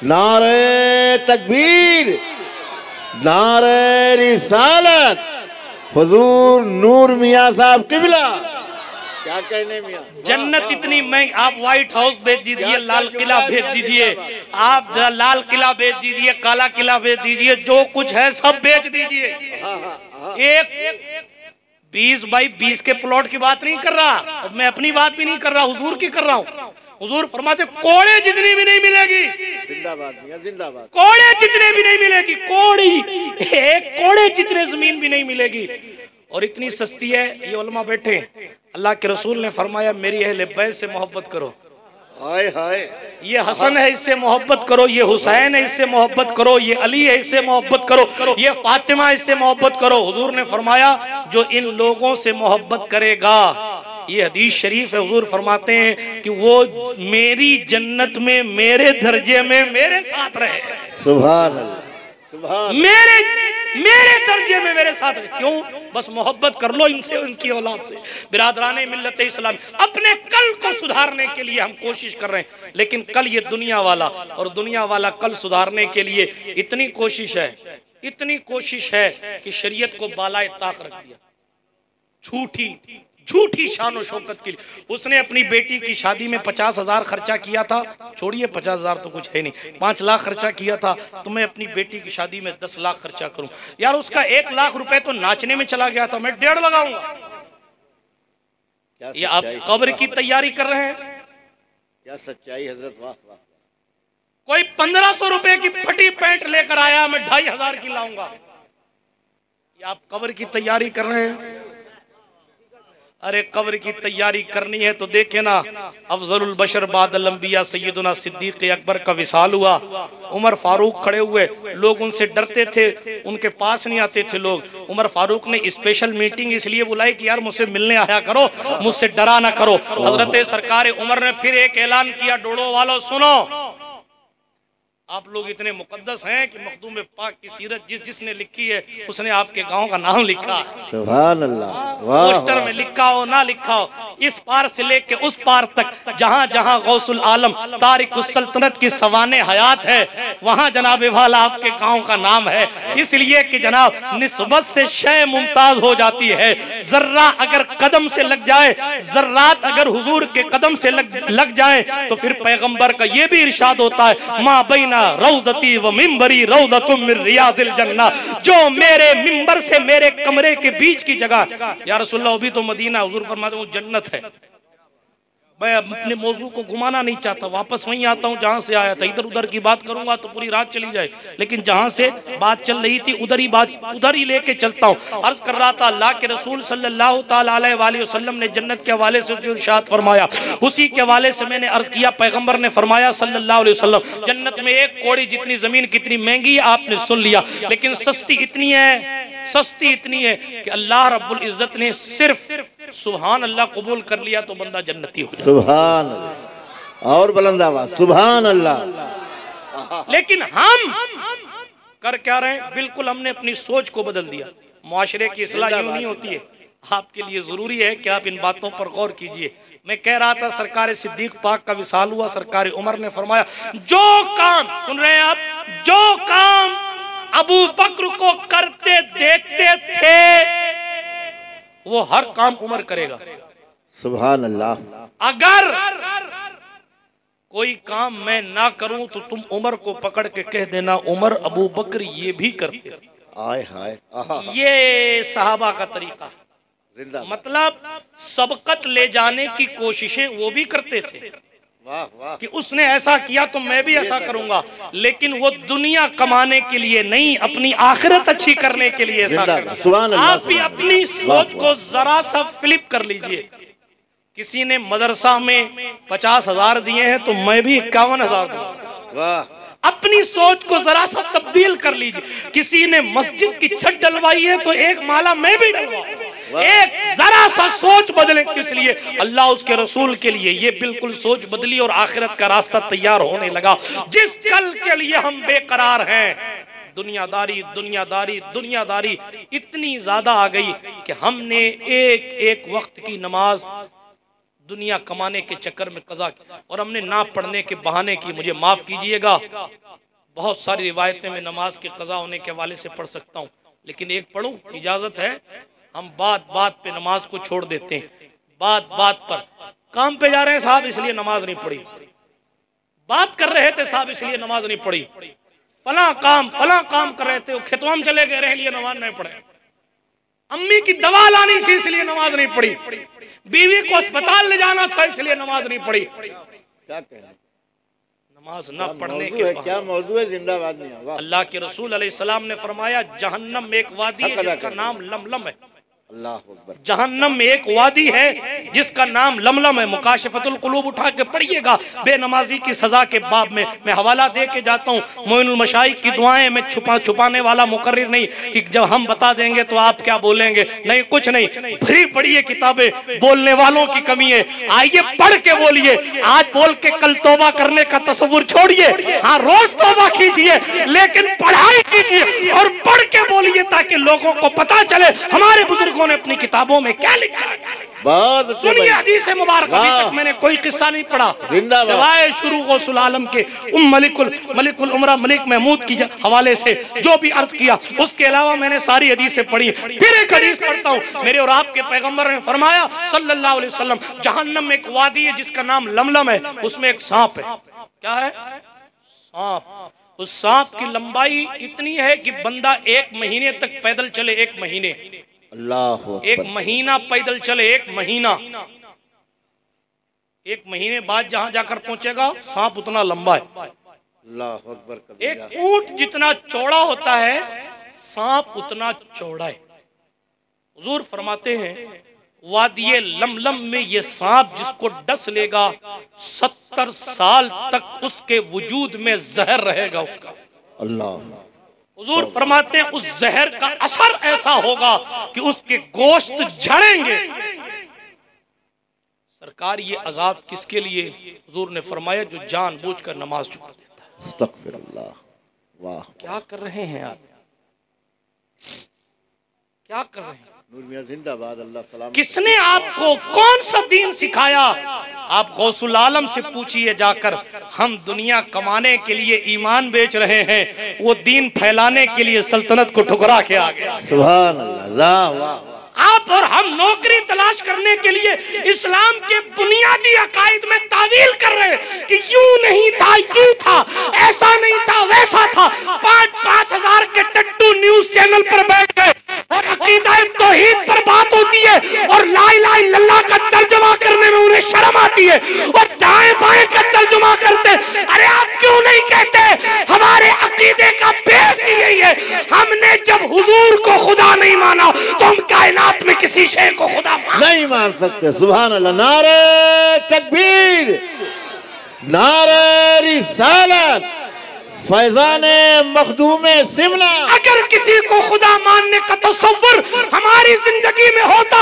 नारे तकबीर, नारे रिसालत, हुजूर नूर मियां साहब किबला। क्या कहने मियां,
जन्नत इतनी महंगी। आप व्हाइट हाउस बेच दीजिए, लाल किला बेच दीजिए, आप लाल किला बेच दीजिए, काला किला बेच दीजिए, जो कुछ है सब बेच दीजिए। एक 20 बाई 20 के प्लॉट की बात नहीं कर रहा, मैं अपनी बात भी नहीं कर रहा, हुजूर की कर रहा हूँ। हुजूर फरमाते कोड़े जितनी भी नहीं मिलेगी,
जिंदाबाद मियां जिंदाबाद,
कोड़े जितने भी नहीं मिलेगी, कोड़ी एक कोड़े जितने जमीन भी नहीं मिलेगी, और इतनी सस्ती है। ये उलमा बैठे, अल्लाह के रसूल ने फरमाया मेरी अहले बैत से मोहब्बत करो।
हाय हाय,
ये हसन है इससे मोहब्बत करो, ये हुसैन है इससे मोहब्बत करो, ये अली है इससे मोहब्बत करो, ये फातिमा इससे मोहब्बत करो। हुजूर ने फरमाया जो इन लोगों से मोहब्बत करेगा, ये हदीस शरीफ है, हुजूर फरमाते हैं कि वो मेरी जन्नत में मेरे दर्जे में मेरे साथ रहे।
सुभान अल्लाह, सुभान।
मेरे दर्जे में मेरे साथ रहे। क्यों? बस मोहब्बत कर लो इनसे, उनकी औलाद से। बिरादराने मिल्लत इस्लाम, अपने कल को सुधारने के लिए हम कोशिश कर रहे हैं, लेकिन कल ये दुनिया वाला और दुनिया वाला कल सुधारने के लिए इतनी कोशिश है, इतनी कोशिश है कि शरीयत को बालाए ताक रख दिया। झूठी शान शौकत के लिए उसने अपनी बेटी की शादी में 50,000 खर्चा किया था, छोड़िए 50,000 तो कुछ है नहीं, 5 लाख खर्चा किया था, तो मैं अपनी बेटी की शादी में 10 लाख खर्चा करूं। यार उसका 1 लाख रुपए तो नाचने में चला गया था, मैं 1.5 लगाऊंगा। ये आप कब्र की तैयारी कर रहे हैं?
क्या सच्चाई हजरत, वाह वाह।
कोई 1500 रुपए की फटी पैंट लेकर आया, मैं 2,500 की लाऊंगा। ये आप कब्र की तैयारी कर रहे हैं? अरे कब्र की तैयारी करनी है तो देखे ना, अफजलुल बशर बादल अंबिया सैयदुना सिद्दीक अकबर का विसाल हुआ, उमर फारूक खड़े हुए, लोग उनसे डरते थे, उनके पास नहीं आते थे लोग। उमर फारूक ने स्पेशल मीटिंग इसलिए बुलाई कि यार मुझसे मिलने आया करो, मुझसे डरा ना करो। हजरत सरकार उमर ने फिर एक ऐलान किया, डोड़ो वालों सुनो, आप लोग इतने मुकद्दस हैं कि मखदूम पाक की सीरत जिसने लिखी है उसने आपके गांव का नाम लिखा।
सुभान अल्लाह।
पोस्टर में लिखा हो ना लिखा हो, इस पार से लेके उस पार तक जहां जहां गौसुल आलम तारिकुस सल्तनत की सवाने हयात है, वहां जनाब वाला आपके गांव का नाम है। इसलिए कि जनाब निस्बत से शय मुमताज हो जाती है। जर्रा अगर कदम से लग जाए, जर्रात अगर हुजूर के कदम से लग जाए तो फिर पैगंबर का ये भी इरशाद होता है, मां बैना रौज़ती व मिंबरी रौज़तुम मिन रियाज़िल जन्ना, जो मेरे मिंबर से मेरे कमरे के बीच की जगह, या रसूलल्लाह अभी तो मदीना, हुजूर फरमाते हैं वो जन्नत है। मैं अपने मौजू को घुमाना नहीं चाहता, वापस वहीं आता हूँ जहाँ से आया था। इधर उधर की बात करूंगा तो पूरी रात चली जाए, लेकिन जहाँ से बात चल रही थी उधर ही बात उधर ही लेके चलता हूँ। अर्ज कर रहा था अल्लाह के रसूल सल्लल्लाहु ताला अलैहि वसल्लम ने जन्नत के हवाले से जो इरशाद फरमाया, उसी के हवाले से मैंने अर्ज किया। पैगंबर ने फरमाया सल्लल्लाहु अलैहि वसल्लम, जन्नत में एक कौड़ी जितनी जमीन कितनी महंगी है आपने सुन लिया, लेकिन सस्ती इतनी है, सस्ती इतनी है कि अल्लाह रब्बुल इज्जत ने सिर्फ सुभान अल्लाह कबूल कर लिया तो बंदा जन्नती हो।
सुभान अल्लाह और बुलंद आवाज सुभान अल्लाह।
लेकिन हम कर क्या रहे हैं? बिल्कुल हमने अपनी सोच को बदल दिया। मुआशरे की इस्लाह यूं नहीं होती है। आपके लिए जरूरी है कि आप इन बातों पर गौर कीजिए। मैं कह रहा था सरकार सिद्दीक पाक का विसाल हुआ, सरकार उमर ने फरमाया, जो काम सुन रहे हैं आप, जो काम अबू बकर को करते देखते थे वो हर काम उमर करेगा।
सुभान अल्लाह।
अगर कोई काम मैं ना करूं तो तुम उमर को पकड़ के कह देना, उमर अबू बकर ये भी करते।
आय हाय,
ये सहाबा का तरीका, मतलब सबकत ले जाने की कोशिशें वो भी करते थे।
वाह वाह।
कि उसने ऐसा किया तो मैं भी ऐसा करूंगा, लेकिन वो दुनिया कमाने के लिए नहीं, अपनी आखिरत अच्छी करने के लिए ऐसा करना। आप भी अपनी सोच को जरा सा फ्लिप कर लीजिए। किसी ने मदरसा में 50,000 दिए हैं तो मैं भी 51,000 दूंगा।
वाह।
अपनी सोच को जरा सा तब्दील कर लीजिए। किसी ने मस्जिद की छत डलवाई है तो एक माला मैं भी डलवाऊं। एक जरा सा सोच बदले, किस लिए? अल्लाह उसके रसूल के लिए। ये बिल्कुल सोच बदली और आखिरत का रास्ता तैयार होने लगा। जिस कल के लिए हम बेकरार हैं, दुनियादारी दुनियादारी दुनियादारी इतनी ज्यादा आ गई कि हमने एक एक वक्त की नमाज दुनिया कमाने के चक्कर में कज़ा की, और हमने ना पढ़ने के बहाने की। मुझे माफ कीजिएगा, बहुत सारी रिवायतें में नमाज के कज़ा होने के हवाले से पढ़ सकता हूँ, लेकिन एक पढ़ूं, इजाजत है? हम बात बात पे नमाज को छोड़ देते हैं। बात बात पर, काम पे जा रहे हैं साहब इसलिए नमाज नहीं पढ़ी, बात कर रहे थे साहब इसलिए नमाज नहीं पढ़ी, फला काम कर रहे थे, खेतों में चले गए रहे लिए नमाज नहीं पढ़े, अम्मी की दवा लानी थी इसलिए नमाज नहीं पढ़ी, बीवी को अस्पताल ले जाना था इसलिए नमाज नहीं पढ़ी।
क्या कहना,
नमाज न पढ़ने के
क्या मौजू है? जिंदाबाद नहीं होगा।
अल्लाह के रसूल अलैहिस्सलाम ने फरमाया, जहन्नम में एक वादी है जिसका नाम लमलम है।
अल्लाह अकबर।
जहन्नम में एक वादी है जिसका नाम लमलम है। मुकाशफतुल कुलूब उठा के पढ़िएगा, बेनमाजी की सजा के बाब में। मैं हवाला दे के जाता हूँ, मोइनुल मशाइख की दुआएं। मैं छुपाने वाला मुकर्रिर नहीं कि जब हम बता देंगे तो आप क्या बोलेंगे, नहीं, कुछ नहीं। भरी पढ़िए किताबें, बोलने वालों की कमी है। आइए पढ़ के बोलिए। आज बोल के कल तौबा करने का तस्वुर छोड़िए, हाँ रोज तौबा कीजिए, लेकिन पढ़ाई कीजिए और पढ़ के बोलिए ताकि लोगों को पता चले हमारे बुजुर्गों ने अपनी किताबों में क्या लिखा है।
बहुत
सुनिए हदीस मुबारक। अभी तक मैंने कोई किस्सा नहीं पढ़ा सिवाय शुरू गौसुल आलम के मलिकुल उमरा मलिक महमूद की हवाले से जो भी अर्ज किया, उसके अलावा मैंने सारी हदीसें पढ़ी। फिर एक हदीस पढ़ता हूँ। मेरे और आपके पैगंबर ने फरमाया सल्लल्लाहु अलैहि वसल्लम, जहन्नम में एक वादी है जिसका नाम लमलम है, उसमें एक सांप है। क्या है? सांप। उस सांप की लंबाई इतनी है कि बंदा 1 महीने तक पैदल चले, 1 महीने,
अल्लाह,
1 महीना पैदल चले, 1 महीना, 1 महीने बाद जहां जाकर पहुंचेगा सांप उतना लंबा है।
अल्लाह अकबर।
एक ऊंट जितना चौड़ा होता है सांप उतना चौड़ा है। हुजूर फरमाते हैं वादिये लमलम में ये सांप जिसको डस लेगा 70 साल तक उसके वजूद में जहर रहेगा उसका।
अल्लाह।
हुजूर फरमाते हैं उस जहर का असर ऐसा होगा कि उसके गोश्त झड़ेंगे। सरकार ये अजाब किसके लिए? हुजूर ने फरमाया जो जानबूझकर नमाज छोड़ देता है।
अस्तगफिरुल्लाह। वाह,
क्या कर रहे हैं आप? क्या कर रहे हैं?
नूर मियां जिंदाबाद। अल्लाह सलाम।
किसने आपको कौन सा दीन सिखाया? आप गौसुल आलम से पूछिए जाकर। हम दुनिया कमाने के लिए ईमान बेच रहे हैं, वो दीन फैलाने के लिए सल्तनत को ठुकरा के आ गया।
सुभान अल्लाह। वाह।
आप और हम नौकरी तलाश करने के लिए इस्लाम के बुनियादी अकायद में तावील कर रहे हैं कि यूं नहीं था, यूं था, ऐसा नहीं था, वैसा था। 5-5 हजार के टट्टू न्यूज चैनल पर बैठ गए और अकीदा तौहीद पर बात होती है और ला इलाहा इल्लल्लाह का तर्जुमा करने में उन्हें शर्म आती है और दाएं बाएं का तर्जुमा करते। अरे आप क्यों नहीं कहते? हमारे अकीदे का बेस ही यही है। हमने जब हुजूर को खुदा नहीं माना तो हम कायनात में किसी शय को खुदा
नहीं मान सकते। सुभान अल्लाह। नारे तकबीर, नारे रिसालत, फैजाने मखदूमे सिमला।
अगर किसी को खुदा मानने का तसव्वुर हमारी जिंदगी में होता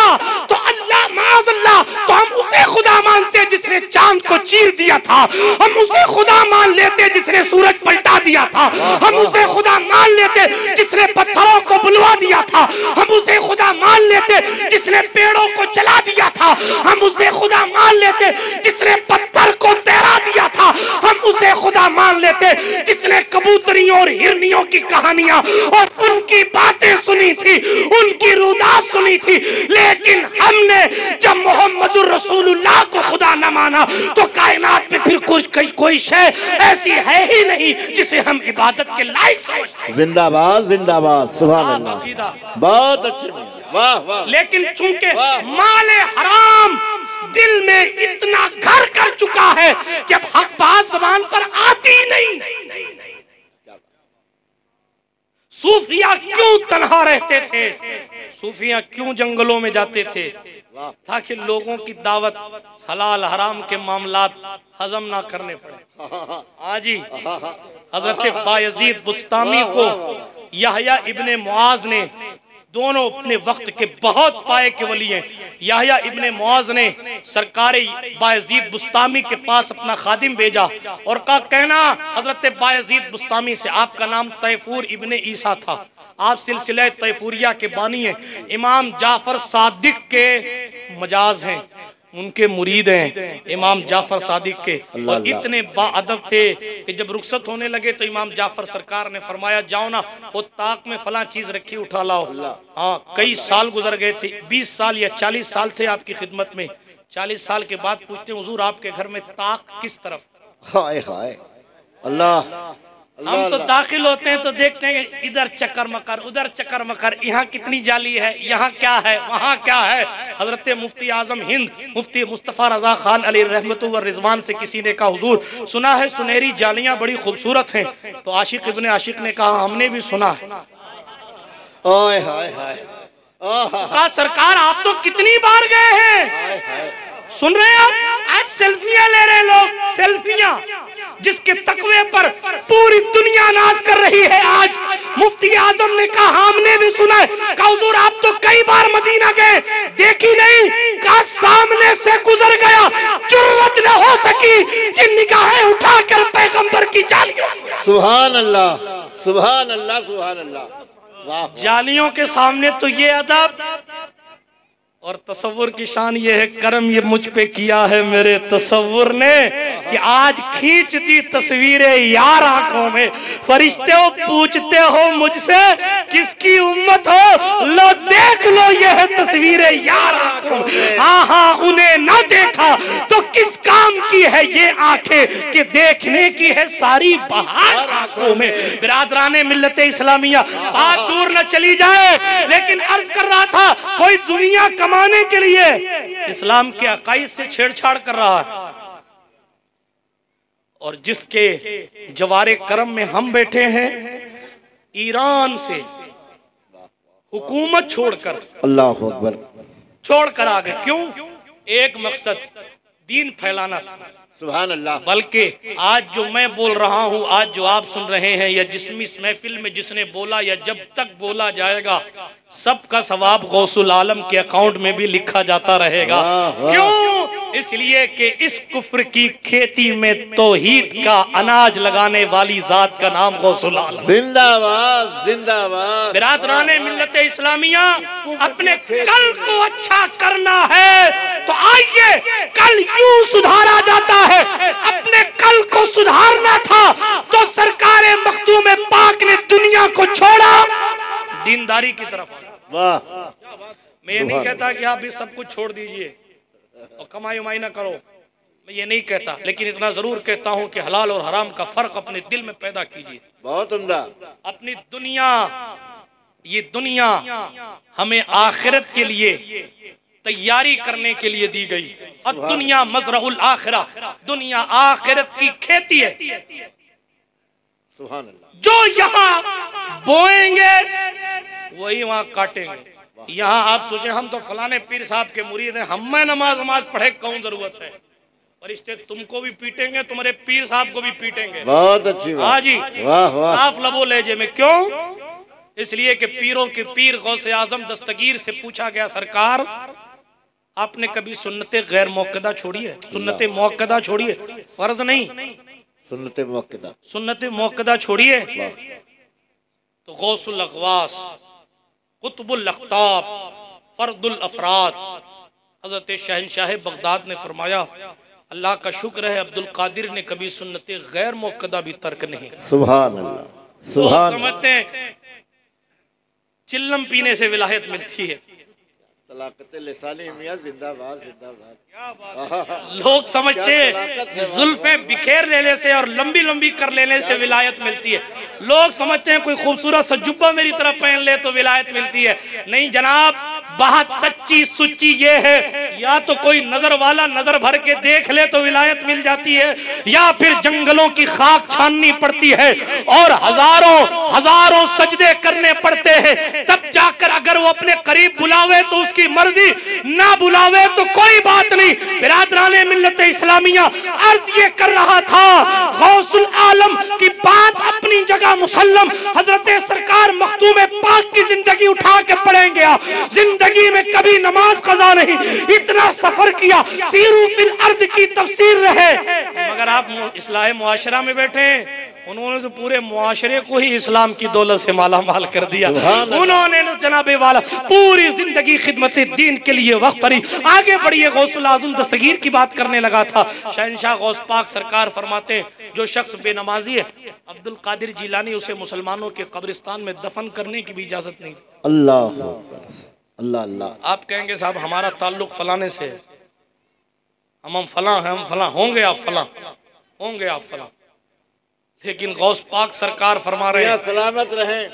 तो अल्लाह माज़अल्लाह, तो हम उसे खुदा मानते जिसने चांद को चीर दिया था। हम उसे खुदा मान लेते जिसने सूरज पलटा दिया था। हम उसे खुदा मान लेते जिसने पत्थरों को बुलवा दिया था। हम उसे खुदा मान लेते जिसने पेड़ों को जला दिया था। हम उसे खुदा मान लेते जिसने पत्थर को तैरा दिया था। हम उसे खुदा मान लेते जिसने कबूतरियों और हिरनियों की कहानियां और उनकी बातें सुनी थी, उनकी रुदात सुनी थी। लेकिन हमने जब मोहम्मदुर रसूलुल्लाह को खुदा न माना तो कायनात में फिर कोई शय ऐसी है ही नहीं जिसे हम इबादत के लायक समझते।
जिंदाबाद जिंदाबाद। सुभान अल्लाह। बहुत अच्छे। वाह वाह।
लेकिन चूंकि माले हराम दिल में इतना घर कर चुका है कि अब हक बात जबान पर आती नहीं। सूफिया क्यों तन्हा रहते थे? सूफिया क्यों जंगलों में जाते थे? ताकि लोगों की दावत हलाल हराम के मामलात हजम ना करने पड़े। आजी हजरत बायजीद बुस्तामी को यहया इब्ने मुआज ने, दोनों अपने वक्त के बहुत पाए के वली हैं। यहया इब्ने मुआज ने सरकार बायजीद बुस्तामी के पास अपना खादिम भेजा और कहा, कहना हजरत बायजीद बुस्तामी से आपका नाम तैफूर इब्ने ईसा था, आप सिलसिला तैफूरिया के बानी हैं, इमाम जाफर सादिक के मजाज हैं, उनके मुरीद हैं इमाम जाफर सादिक के। और इतने बाअदब थे कि जब रुखसत होने लगे तो इमाम जाफर सरकार ने फरमाया, जाओ ना वो ताक में फला चीज रखी उठा लाओ। हाँ, कई साल गुजर गए थे, 20 साल या 40 साल थे आपकी खिदमत में। 40 साल के बाद पूछते हैं, हुजूर आपके घर में ताक किस तरफ?
हाय हाय अल्लाह।
हम तो दाखिल होते हैं तो देखते हैं इधर चक्कर मकर, उधर चक्कर मकर, यहाँ कितनी जाली है, यहाँ क्या है, वहाँ क्या है। हजरत मुफ्ती आजम हिंद मुफ्ती मुस्तफ़ा रजा खान अली रहमतु व रिजवान से किसी ने कहा, हुजूर सुना है सुनहरी जालियाँ बड़ी खूबसूरत हैं। तो आशिक इब्ने आशिक ने कहा, हमने भी सुना है।
हाय हाय हाय।
कहा, सरकार आप तो कितनी बार गए हैं? सुन रहे हैं आप? आज सेल्फियां ले रहे लोग, सेल्फियां जिसके तकवे पर पूरी दुनिया नाज कर रही है। आज मुफ्ती आजम ने कहा, हमने भी सुना है। कहा, हुजूर आप तो कई बार मदीना गए, देखी नहीं? कहा, सामने से गुजर गया, जुर्रत न हो सकी ये निगाहें उठाकर पैगंबर की जालियों।
सुभान अल्लाह सुभान अल्लाह सुभान अल्लाह।
जालियों के सामने तो ये अदब और तसव्वुर की शान ये है, करम ये मुझ पे किया है मेरे तसव्वुर ने कि आज खींच दी तस्वीरें यार आंखों में। फरिश्ते हो पूछते हो मुझसे किसकी उम्मत हो, लो देख लो ये है तस्वीरें यार आंखों में। हाँ हाँ, उन्हें ना देखा तो किस काम की है ये आंखें कि देखने की है सारी बहार आंखों में। बिरादराने मिल्लत इस्लामिया, बात दूर न चली जाए, लेकिन अर्ज कर रहा था, कोई दुनिया कमाने के लिए इस्लाम के अकाईद से छेड़छाड़ कर रहा है और जिसके जवारे करम में हम बैठे हैं, ईरान से हुकूमत छोड़कर,
अल्लाह अकबर,
छोड़ कर आ गए। क्यों? एक मकसद दीन फैलाना था।
सुभान अल्लाह।
बल्कि आज जो मैं बोल रहा हूँ, आज जो आप सुन रहे हैं, या जिसमें इस महफिल में जिसने बोला या जब तक बोला जाएगा, सबका सवाब गौसुल आलम के अकाउंट में भी लिखा जाता रहेगा। क्यों? इसलिए कि इस कुफ्र की खेती में तौहीद का अनाज लगाने वाली जात का नाम गौसुल आलम।
जिंदाबाद जिंदाबाद।
बिरादराने मिल्लत इस्लामिया, अपने कल को अच्छा करना है तो आइए, कल यूं सुधारा जाता है। अपने कल को सुधारना था तो सरकारे मखदूम पाक ने दुनिया को छोड़ा दीनदारी की तरफ।
वाह।
मैं ये नहीं कहता कि आप भी सब कुछ छोड़ दीजिए और कमाई उमाई ना करो, मैं ये नहीं कहता, लेकिन इतना जरूर कहता हूँ कि हलाल और हराम का फर्क अपने दिल में पैदा कीजिए।
बहुत उम्दा।
अपनी दुनिया, ये दुनिया हमें आखिरत के लिए तैयारी करने के लिए दी गई, और दुनिया मजरउल आखिरा, दुनिया आखिरत की खेती है।
सुभान अल्लाह।
जो यहाँ बोएंगे वही वहाँ काटेंगे। यहाँ आप सोचें हम तो फलाने पीर साहब के मुरीद हैं, हमें नमाज पढ़े कौन जरूरत है? फरिश्ते तुमको भी पीटेंगे, तुम्हारे पीर साहब को भी पीटेंगे।
बहुत अच्छी बात।
हाँ जी,
वाह वाह।
साफ लबो लहजे में। क्यों? इसलिए कि पीरों के पीर गौसे आजम दस्तगीर से पूछा गया, सरकार आपने कभी सुन्नते गैर मौक़दा छोड़ी है? सुन्नते मौक़दा छोड़ी है, फर्ज नहीं,
सुन्नते मौक़दा,
सुन्नते मौक़दा छोड़ी है। तो गौसुल अग़वास, कुतुबुल अख़्ताब, फर्दुल अफराद, हज़रत शहंशाह बगदाद ने फरमाया, अल्लाह का शुक्र है अब्दुल कादिर ने कभी सुन्नते गैर मौक़दा भी तर्क नहीं।
सुभान अल्लाह। सुभान।
समझते हैं चिल्लम पीने से विलायत मिलती है।
जिंदाबाद जिंदाबाद।
लोग समझते हैं जुल्फे बिखेर लेने से और लंबी लंबी कर लेने से विलायत मिलती है। लोग समझते हैं कोई खूबसूरत सा जुब्बा मेरी तरफ पहन ले तो विलायत मिलती है। नहीं जनाब, बात सच्ची सुच्ची ये है, या तो कोई नजर वाला नजर भर के देख ले तो विलायत मिल जाती है, या फिर जंगलों की खाक छाननी पड़ती है और हजारों हजारों सजदे करने पड़ते हैं, तब जाकर अगर वो अपने करीब बुलावे तो उसकी मर्जी, ना बुलावे तो कोई बात नहीं। बिरादराने मिल्लत इस्लामिया, अर्ज ये कर रहा था, गौसुल आलम की बात अपनी जगह मुसल्लम, हजरत सरकार मखदूम पाक की जिंदगी उठा के पढ़ेंगे आप, जिंदगी में कभी नमाज कज़ा नहीं, इतना सफर किया, सीरू फिल अर्द की तफसीर रहे, मगर आप इस्लाह मुआशरा में बैठे। उन्होंने तो पूरे मुआशरे को ही इस्लाम की दौलत से माला माल कर दिया। उन्होंने तो जनाबे वाला पूरी जिंदगी खिदमत दीन के लिए वक्त करी। आगे बढ़िए, गौसुल आज़म दस्तगीर की बात करने लगा था। शहंशाह गौस पाक सरकार फरमाते हैं, जो शख्स बेनमाजी है, अब्दुल कादिर जिलानी उसे मुसलमानों के कब्रिस्तान में दफन करने की भी इजाजत नहीं।
अल्लाह अल्लाह अल्लाह।
आप कहेंगे साहब हमारा ताल्लुक फलाने से है, हम फला हैं, हम फला होंगे, आप फला होंगे, आप फला, लेकिन गौस पाक सरकार फरमा रहे हैं,
सलामत रहें।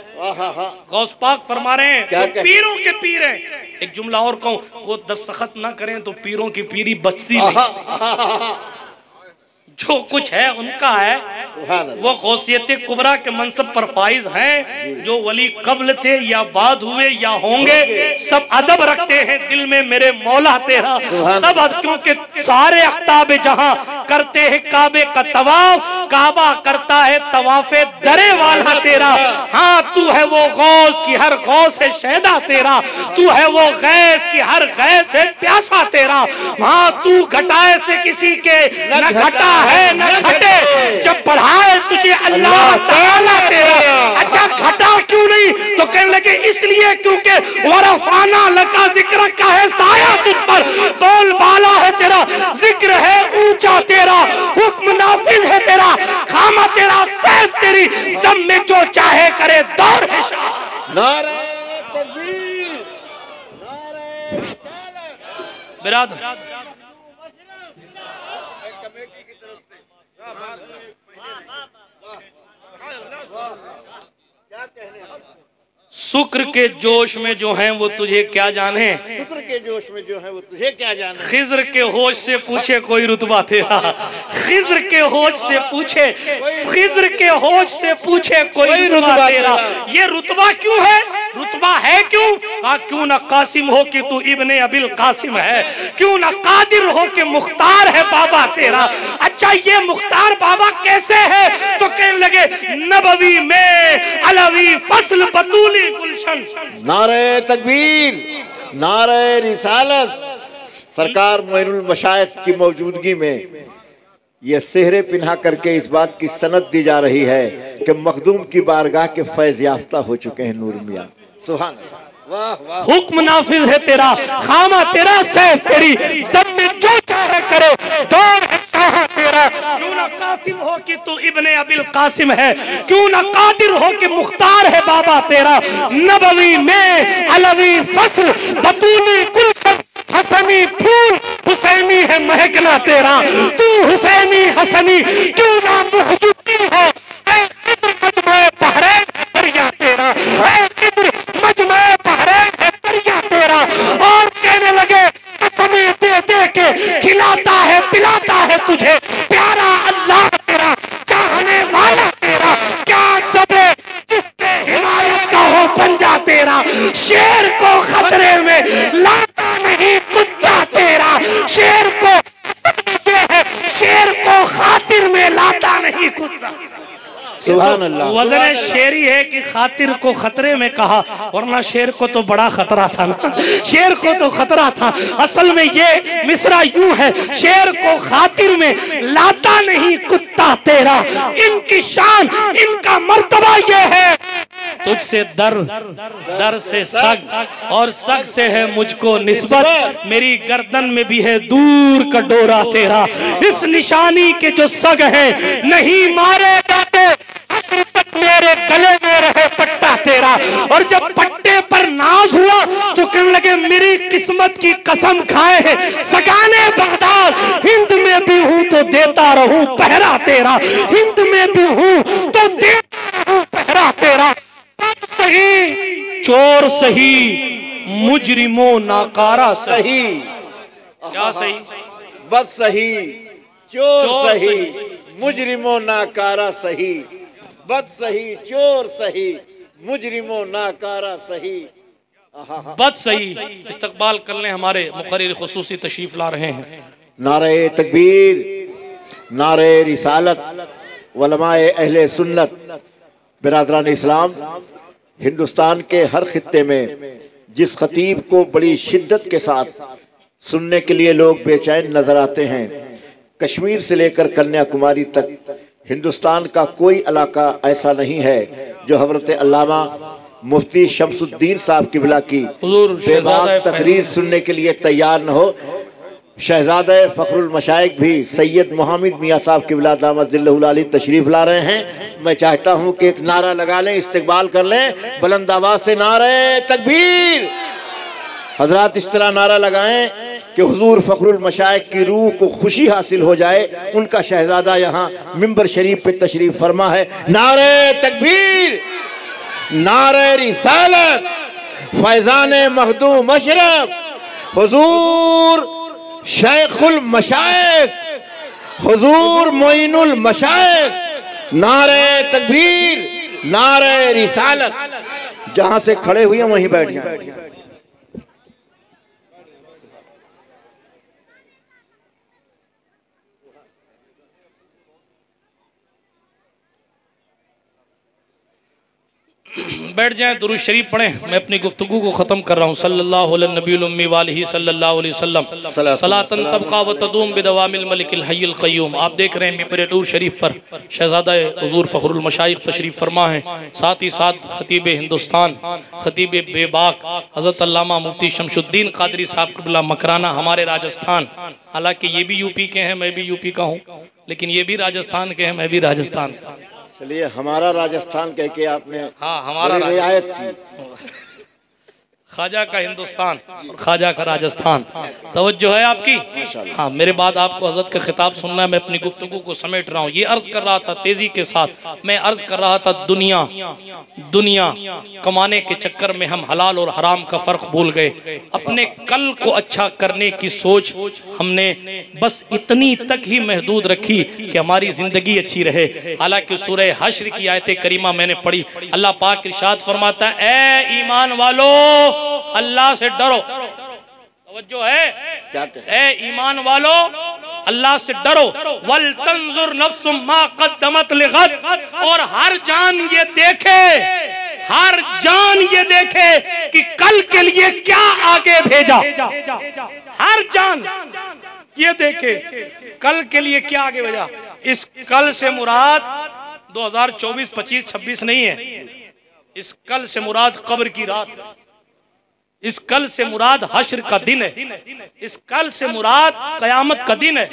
गौस पाक फरमा रहे हैं,
क्या
तो पीरों के पीर हैं। एक जुमला और कहूं, वो दस्तखत ना करें तो पीरों की पीरी बचती नहीं। जो कुछ है उनका है, वो गौसियत कुबरा के मनसब पर फाइज हैं। जो वली कब्ल थे या बाद हुए या होंगे, सब अदब रखते हैं दिल में मेरे मौला तेरा, सब क्योंकि सारे अख्ताब जहां करते हैं काबे का तवाफ, काबा करता है तवाफे दरे वाला तेरा। हाँ, तू है वो गौस की हर गौस है शहदा तेरा, तू है वो गैस की हर गैस है प्यासा तेरा। हाँ, तू घटाए से किसी के न घटा है न घटे, जब बढ़ाए तुझे अल्लाह ताला तेरा। अच्छा, घटा क्यों नहीं? तो कहने लगे इसलिए क्योंकि वरफाना लका जिक्र का है साया तुझ पर, बोल बाला है तेरा, जिक्र है ऊंचा तेरा, हुक्म नाफिज है तेरा, खामा तेरा, सैफ तेरी, दम में जो चाहे करे दौर है शाह।
नारे तकबीर, नारे
बिरादर शुक्र के जोश में जो हैं वो तुझे क्या जाने,
शुक्र के जोश में जो है वो तुझे क्या जाने।
खिज्र के होश से पूछे कोई रुतबा तेरा, खिज्र के होश से पूछे, खिज्र के होश से पूछे कोई रुतबा तेरा। ये रुतबा क्यों है? रुतबा है क्यों? कहा क्यों ना कासिम हो कि तू इब्ने अबिल कासिम है, क्यों ना कादिर हो कि मुख्तार है बाबा तेरा। अच्छा ये मुख्तार बाबा कैसे है? तो कहने लगे नबवी में अलवी फसल बतूली गुलशन।
नारे तकबीर, नारे रिसालत। सरकार मोइनुल मशाइख की मौजूदगी में ये सेहरे पिन्हा करके इस बात की सनद दी जा रही है कि मखदूम की बारगाह के फैज याफ्ता हो चुके हैं नूर मियां। सुभान अल्लाह। वाह वाह।
हुक्म नाफिज है तेरा, खामा तेरा, सैफ तेरी, दम में जो चाहे करे, दौर है शाह तेरा। क्यों ना कासिम हो कि तू इब्ने अबिल कासिम है, क्यों ना कादिर हो कि मुख्तार है बाबा तेरा। नबवी में अलवी फसल बतूली गुलशन, हसनी फूल हुसैनी है महकना तेरा। तू हुसैनी हसनी क्यों ना मुहजुद्दीन हो, ऐ खिज़्र मजमे बहरैन है दरिया तेरा, ऐ खिज़्र मजमे बहरैन है दरिया तेरा। और कहने लगे कसमें दे दे के खिलाता है पिलाता है तुझे प्यारा अल्लाह तेरा, चाहने वाला तेरा। क्या दबे जिस पे हिमायत का हो पंजा तेरा, शेर को खतरे में लाता नहीं कुत्ता तेरा। शेर को ये है, शेर को खातिर में लाता नहीं कुत्ता।
सुभान अल्लाह।
वजन शेरी है कि खातिर को खतरे में कहा, वरना शेर को तो बड़ा खतरा था ना, शेर को तो खतरा था। असल में ये मिसरा यूं है, शेर को खातिर में लाता नहीं कुत्ता तेरा। इनकी शान इनका मर्तबा ये है, तुझसे दर, दर से सग, और सग से है मुझको निस्बत। मेरी गर्दन में भी है दूर का डोरा तेरा। इस निशानी के जो सग है नहीं मारे जाते, तक मेरे गले में रहे पट्टा तेरा। और जब पट्टे पर नाज हुआ तो कहने लगे मेरी किस्मत की कसम खाए हैं सगाने बगदाद, हिंद में भी हूं तो देता रहूं पहरा तेरा। हिंद में भी हूं तो देता रहूं पहरा तेरा। बद सही चोर सही, मुजरिमो नाकारा सही। क्या सही?
बद सही चोर सही, मुजरिमो नाकारा सही। बद सही चोर सही, मुजरिमो नाकारा सही।
बद सही। इस्तकबाल कर लें, हमारे मुकर्रिर खुसूसी तशरीफ ला रहे हैं।
नारे तकबीर, नारे रिसालत। उलमाए अहले सुन्नत बिरादरान इस्लाम, हिंदुस्तान के हर खित्ते में जिस खतीब को बड़ी शिद्दत के साथ सुनने के लिए लोग बेचैन नजर आते हैं, कश्मीर से लेकर कन्याकुमारी तक हिंदुस्तान का कोई इलाका ऐसा नहीं है जो हज़रत अल्लामा मुफ्ती शमसुद्दीन साहब किबला की बेबाक तकरीर सुनने के लिए तैयार न हो। शहजादा फ़खरुल मशाइख भी सैयद मोहम्मद मियाँ साहब किबला दामत ज़िल्लहुल आली तशरीफ़ ला रहे हैं। मैं चाहता हूँ कि एक नारा लगा लें, इस्तकबाल कर लें बुलंद आवाज़ से, नारे तकबीर। हजरात इस तरह नारा लगाएं कि हुजूर फ़खरुल मशाइख की रूह को खुशी हासिल हो जाए। उनका शहजादा यहाँ मिंबर शरीफ पे तशरीफ़ फरमा है। नारे तकबीर, नारे रिसालत, फैज़ान मखदूम मशरफ, हुजूर शेखुल मशाइख, हुजूर मोइनुल मशाइख। नारे तकबीर, नारे रिसालत। जहाँ से खड़े हुए वहीं बैठ जाएं।
बैठ जाएं, दुरूद शरीफ पढ़ें। मैं अपनी गुफ्तगू को ख़त्म कर रहा हूँ। सल्लल्लाहु अलैहि नबील उम्मी वालिही सल्लल्लाहु अलैहि वसल्लम सलातन तबका व तदूम बिदवामिल मलिकिल हय्यिल क़य्यूम। आप देख रहे हैं मिंबर नूर शरीफ पर शहजादा हुजूर फ़खरुल मशाइख तशरीफ़ फरमा है। साथ ही साथ खतीब हिंदुस्तान, खतीब बेबाक हज़रत अल्लामा मुफ्ती शमसुद्दीन क़ादरी साहब क़िबला मकराना, हमारे राजस्थान। हालांकि ये भी यूपी के हैं, मैं भी यूपी का हूँ, लेकिन ये भी राजस्थान के हैं, मैं भी राजस्थान का।
चलिए, हमारा राजस्थान कह के आपने
हाँ हमारा
रियायत की।
ख्वाजा का हिंदुस्तान और ख्वाजा का राजस्थान। तवज्जो है आपकी? हाँ, मेरे बाद आपको हजरत का खिताब सुनना है। मैं अपनी गुफ्तगू को समेट रहा हूँ। ये अर्ज कर रहा था तेजी के साथ, मैं अर्ज कर रहा था दुनिया कमाने के चक्कर में हम हलाल और हराम का फर्क भूल गए। अपने कल को अच्छा करने की सोच हमने बस इतनी तक ही महदूद रखी कि हमारी जिंदगी अच्छी रहे। हालांकि सूरह हश्र की आयत करीमा मैंने पढ़ी, अल्लाह पाक इरशाद फरमाता है, ए ईमान वालो अल्लाह से डरो। तवज्जो है? ए ईमान वालो अल्लाह से डरो। वल तंजुर नफ्सुम मा कद्दमत लिगद, और हर जान ये देखे कि कल के लिए क्या आगे भेजा। हर जान ये देखे कल के लिए क्या आगे भेजा। इस कल से मुराद 2024, 25, 26 नहीं है। इस कल से मुराद कब्र की रात, इस कल से मुराद हश्र का दिन है, इस कल से मुराद कयामत का दिन है।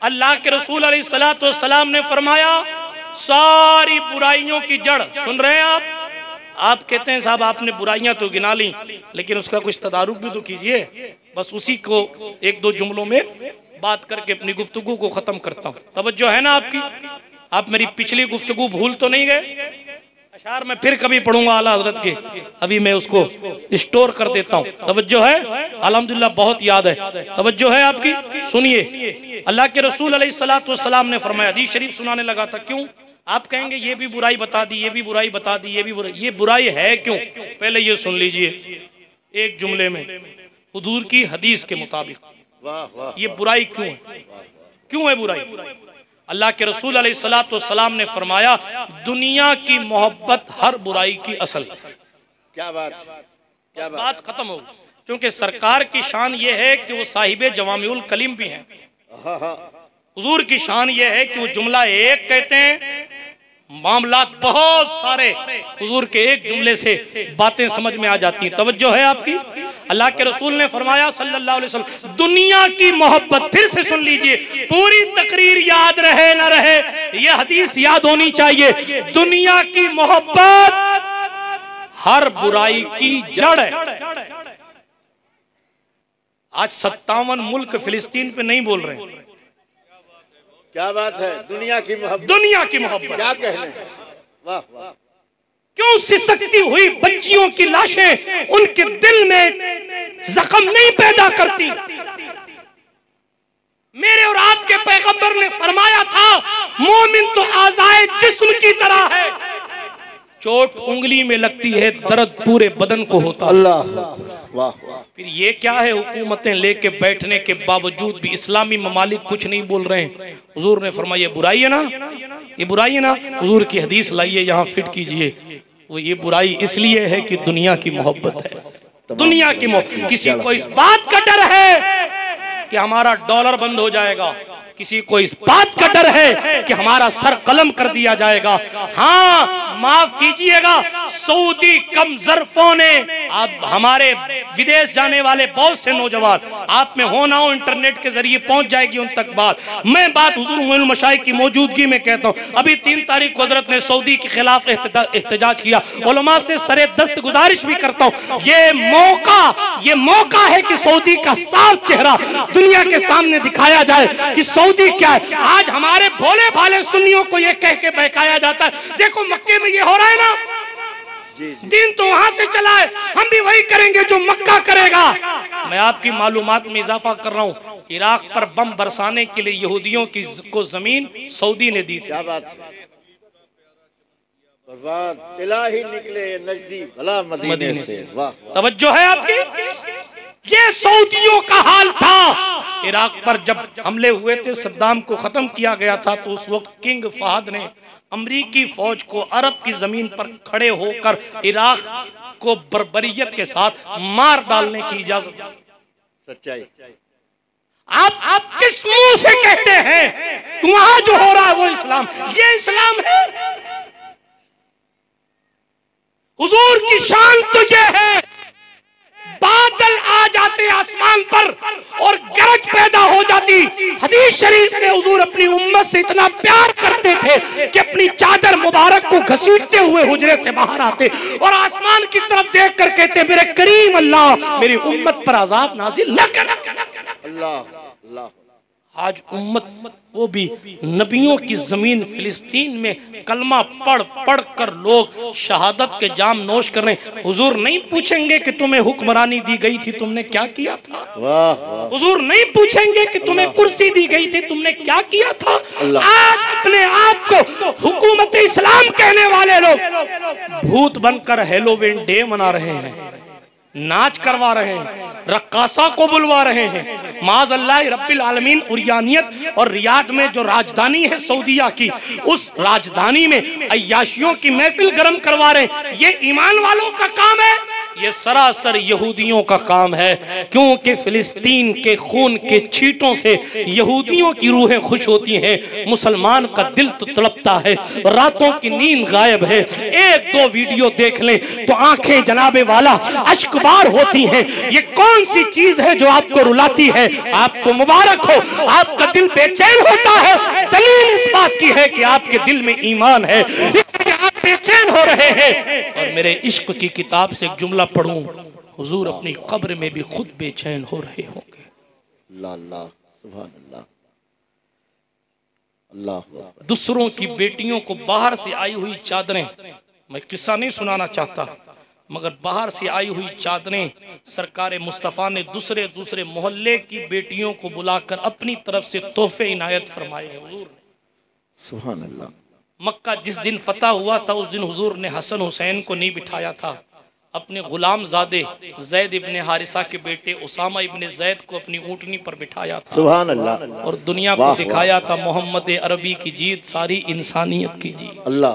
अल्लाह के रसूल अलैहिस्सलातु वस्सलाम ने फरमाया, सारी बुराइयों की जड़, सुन रहे हैं आप कहते हैं साहब आपने बुराइयां तो गिना ली, लेकिन उसका कुछ तदारुक भी तो कीजिए। बस उसी को एक दो जुमलों में बात करके अपनी गुफ्तगू को खत्म करता हूँ। तवज्जो है ना आपकी? आप मेरी पिछली गुफ्तगू भूल तो नहीं गए? अशार मैं फिर कभी पढ़ूंगा आला हजरत के, अभी मैं उसको स्टोर कर देता हूँ। तवज्जो है? अल्हम्दुलिल्लाह बहुत याद है। तवज्जो है आपकी? सुनिए, अल्लाह के रसूल अलैहिस्सलातु वस्सलाम ने फरमाया, हदीस शरीफ सुनाने लगा था। क्यों? आप कहेंगे ये भी बुराई बता दी, ये भी बुराई बता दी, ये भी बुराई, ये बुराई है क्यों? पहले ये सुन लीजिए एक जुमले में, हुजूर की हदीस के मुताबिक ये बुराई क्यों है? क्यों है बुराई? अल्लाह के रसूल अलैहिस्सलातु वस्सलाम ने फरमाया, दुनिया की मोहब्बत हर बुराई की असल।
क्या बात, क्या
बात खत्म हो। क्योंकि सरकार की शान ये है कि वो साहिबे जवामिउल कलीम भी हैं। हुजूर की शान ये है कि वो जुमला एक कहते हैं, मामलात बहुत सारे, हुजूर के एक जुमले से बातें समझ में आ जाती हैं। तवज्जो है आपकी? अल्लाह के रसूल ने फरमाया सल्लल्लाहु अलैहि वसल्लम, दुनिया की मोहब्बत, फिर से सुन लीजिए, पूरी तकरीर याद रहे न रहे, यह हदीस याद होनी चाहिए। दुनिया की मोहब्बत हर बुराई की जड़ है। आज 57 मुल्क फिलिस्तीन पे नहीं बोल रहे।
क्या बात है? दुनिया की मोहब्बत,
दुनिया की मोहब्बत
क्या कहने। वाह वाह।
क्यों सिसकती हुई बच्चियों की लाशें उनके दिल में जख्म नहीं पैदा करती? मेरे और आपके पैगंबर ने फरमाया था, मोमिन तो आज़ाए जिस्म की तरह है, चोट उंगली में लगती है, दर्द पूरे बदन को होता।
अल्लाह वाह।
फिर ये क्या है, हुकूमतें लेके बैठने के बावजूद भी इस्लामी ममालिक कुछ नहीं बोल रहे हैं। हुजूर ने फरमाया, ये बुराई है ना, ये बुराई है ना। हुजूर की हदीस लाइए, यहाँ फिट कीजिए। वो ये बुराई इसलिए है कि दुनिया की मोहब्बत है। दुनिया की मोहब्बत। किसी को इस बात का डर है कि हमारा डॉलर बंद हो जाएगा, किसी को इस बात का डर है कि हमारा सर कलम कर दिया जाएगा। हाँ, माफ कीजिएगा, सऊदी कम ज़र्फ़ों ने, अब हमारे विदेश जाने वाले बहुत से नौजवान, आप में हो ना हो इंटरनेट के जरिए पहुंच जाएगी उन तक बात। मैं बात हुजूर मुअल्लिम मशाइख की मौजूदगी में कहता हूं। अभी 3 तारीख को हजरत ने सऊदी के खिलाफ एहतजाज किया। उलमा से सरे दस्त गुजारिश भी करता हूं, ये मौका है कि सऊदी का साफ चेहरा दुनिया के सामने दिखाया जाए कि सऊदी क्या है। आज हमारे भोले भाले सुन्नियों को ये कह के बहकाया जाता है, देखो मक्के में ये हो रहा है ना, दीन तो वहां से चला है, हम भी वही करेंगे जो मक्का करेगा। मैं आपकी मालूमात में इजाफा कर रहा हूँ, इराक पर बम बरसाने के लिए यहूदियों को जमीन सऊदी ने दी थी।
क्या बात, बर्बाद इलाही निकले नजदीक भला मदीने से। वाह।
तवज्जो है आपकी? ये सऊदियों का हाल था। इराक पर जब हमले हुए थे, सद्दाम को खत्म किया गया था, तो उस वक्त किंग फहद ने अमरीकी फौज को अरब की जमीन पर खड़े होकर इराक को बर्बरियत के साथ मार डालने की इजाजत।
सच्चाई।
आप किस मुंह से कहते हैं वहां जो हो रहा है वो इस्लाम? ये इस्लाम है? हुजूर की शान तो ये है, बात बादल आ जाते आसमान पर और गरज पैदा हो जाती। हदीस शरीफ में हुजूर अपनी उम्मत से इतना प्यार करते थे कि अपनी चादर मुबारक को घसीटते हुए हुजरे से बाहर आते और आसमान की तरफ देख कर कहते, मेरे करीम अल्लाह मेरी उम्मत पर अजाब नाजिल न कर।
अल्लाह अल्लाह।
आज उम्मत, वो भी नबियों की जमीन फिलिस्तीन में कलमा पढ़ पढ़ कर लोग शहादत के जाम नोश कर रहे हैं। हुजूर नहीं पूछेंगे कि तुम्हें हुक्मरानी दी गई थी, तुमने क्या किया था। हुजूर नहीं पूछेंगे कि तुम्हें कुर्सी दी गई थी, तुमने क्या किया था। आज अपने आप को हुकूमत इस्लाम कहने वाले लोग भूत बनकर हैलोवीन डे मना रहे हैं, नाच करवा रहे हैं, रक्कासा को बुलवा रहे हैं। माज़ अल्लाह रब्बिल आलमीन उरियानियत और रियाद में जो राजधानी है सऊदीया की, उस राजधानी में अय्याशियों की महफिल गर्म करवा रहे हैं। ये ईमान वालों का काम है, ये सरासर यहूदियों का काम है। क्योंकि फिलिस्तीन के खून के छींटों से यहूदियों की रूहें खुश होती हैं, मुसलमान का दिल तो तड़पता है, रातों की नींद गायब है। एक दो वीडियो देख लें तो आंखें जनाबे वाला अश्कबार होती हैं। ये कौन सी चीज है जो आपको रुलाती है। आपको मुबारक हो, आपका दिल बेचैन होता है, दलील इस बात की है कि आपके दिल में ईमान है, इसलिए आप बेचैन हो रहे हैं। और मेरे इश्क की किताब से एक जुमला पढ़ूं, हुजूर अपनी कब्र में भी खुद बेचैन हो रहे होंगे।
अल्लाह सुभान अल्लाह अल्लाह।
दूसरों की बेटियों को बाहर से आई हुई चादरें, मैं किस्सा नहीं सुनाना चाहता, मगर बाहर से आई हुई चादरें सरकार मुस्तफ़ा ने दूसरे दूसरे मोहल्ले की बेटियों को बुलाकर अपनी तरफ से तोहफे इनायत फरमाए हैं। हुजूर
सुभान अल्लाह।
मक्का जिस दिन फतह हुआ था उस दिन हुजूर ने हसन हुसैन को नहीं बिठाया था, अपने गुलाम ज़ादे जैद इब्ने हारिसा के बेटे उसामा इब्ने जैद को अपनी ऊँटनी पर बिठाया था।
सुभान अल्लाह।
और दुनिया को दिखाया था मोहम्मद अरबी की जीत सारी इंसानियत की जीत।
अल्लाह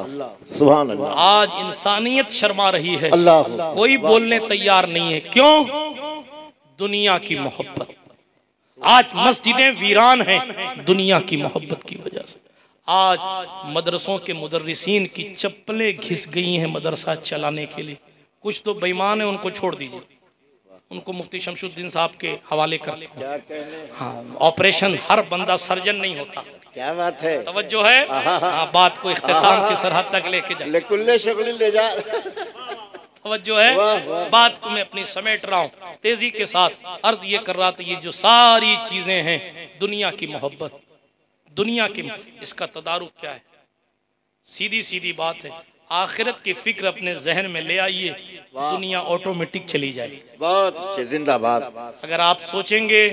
सुभान अल्लाह।
आज इंसानियत शर्मा रही है,
अल्लाह
कोई बोलने तैयार नहीं है। क्यों? दुनिया की मोहब्बत। आज मस्जिदें वीरान हैं दुनिया की मोहब्बत की वजह से। आज मदरसों के मुदर्रिसीन की चप्पलें घिस गई हैं मदरसा चलाने के लिए। कुछ तो बेईमान है, उनको छोड़ दीजिए, उनको मुफ्ती शमशुद्दीन साहब के हवाले करते हैं। हाँ, ऑपरेशन हर बंदा सर्जन नहीं होता।
क्या बात है,
तवज्जो है। हाँ, बात को इख्तिताम की सरहद तक लेके जाए,
ले जा।
तवज्जो है। बात को मैं अपनी समेट रहा हूँ तेजी के साथ। अर्ज ये कर रहा था, ये जो सारी चीजें हैं दुनिया की मोहब्बत, दुनिया की, इसका तदारुक क्या है? सीधी सीधी बात है, आखिरत की फिक्र अपने जहन में ले आइए, दुनिया ऑटोमेटिक चली जाएगी।
बहुत अच्छे, जिंदाबाद।
अगर आप सोचेंगे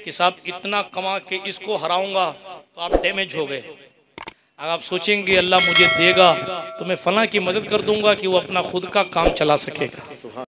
कि साहब इतना कमा के इसको हराऊंगा तो आप डैमेज हो गए। अगर आप सोचेंगे अल्लाह मुझे देगा तो मैं फलां की मदद कर दूंगा कि वो अपना खुद का काम चला सकेगा।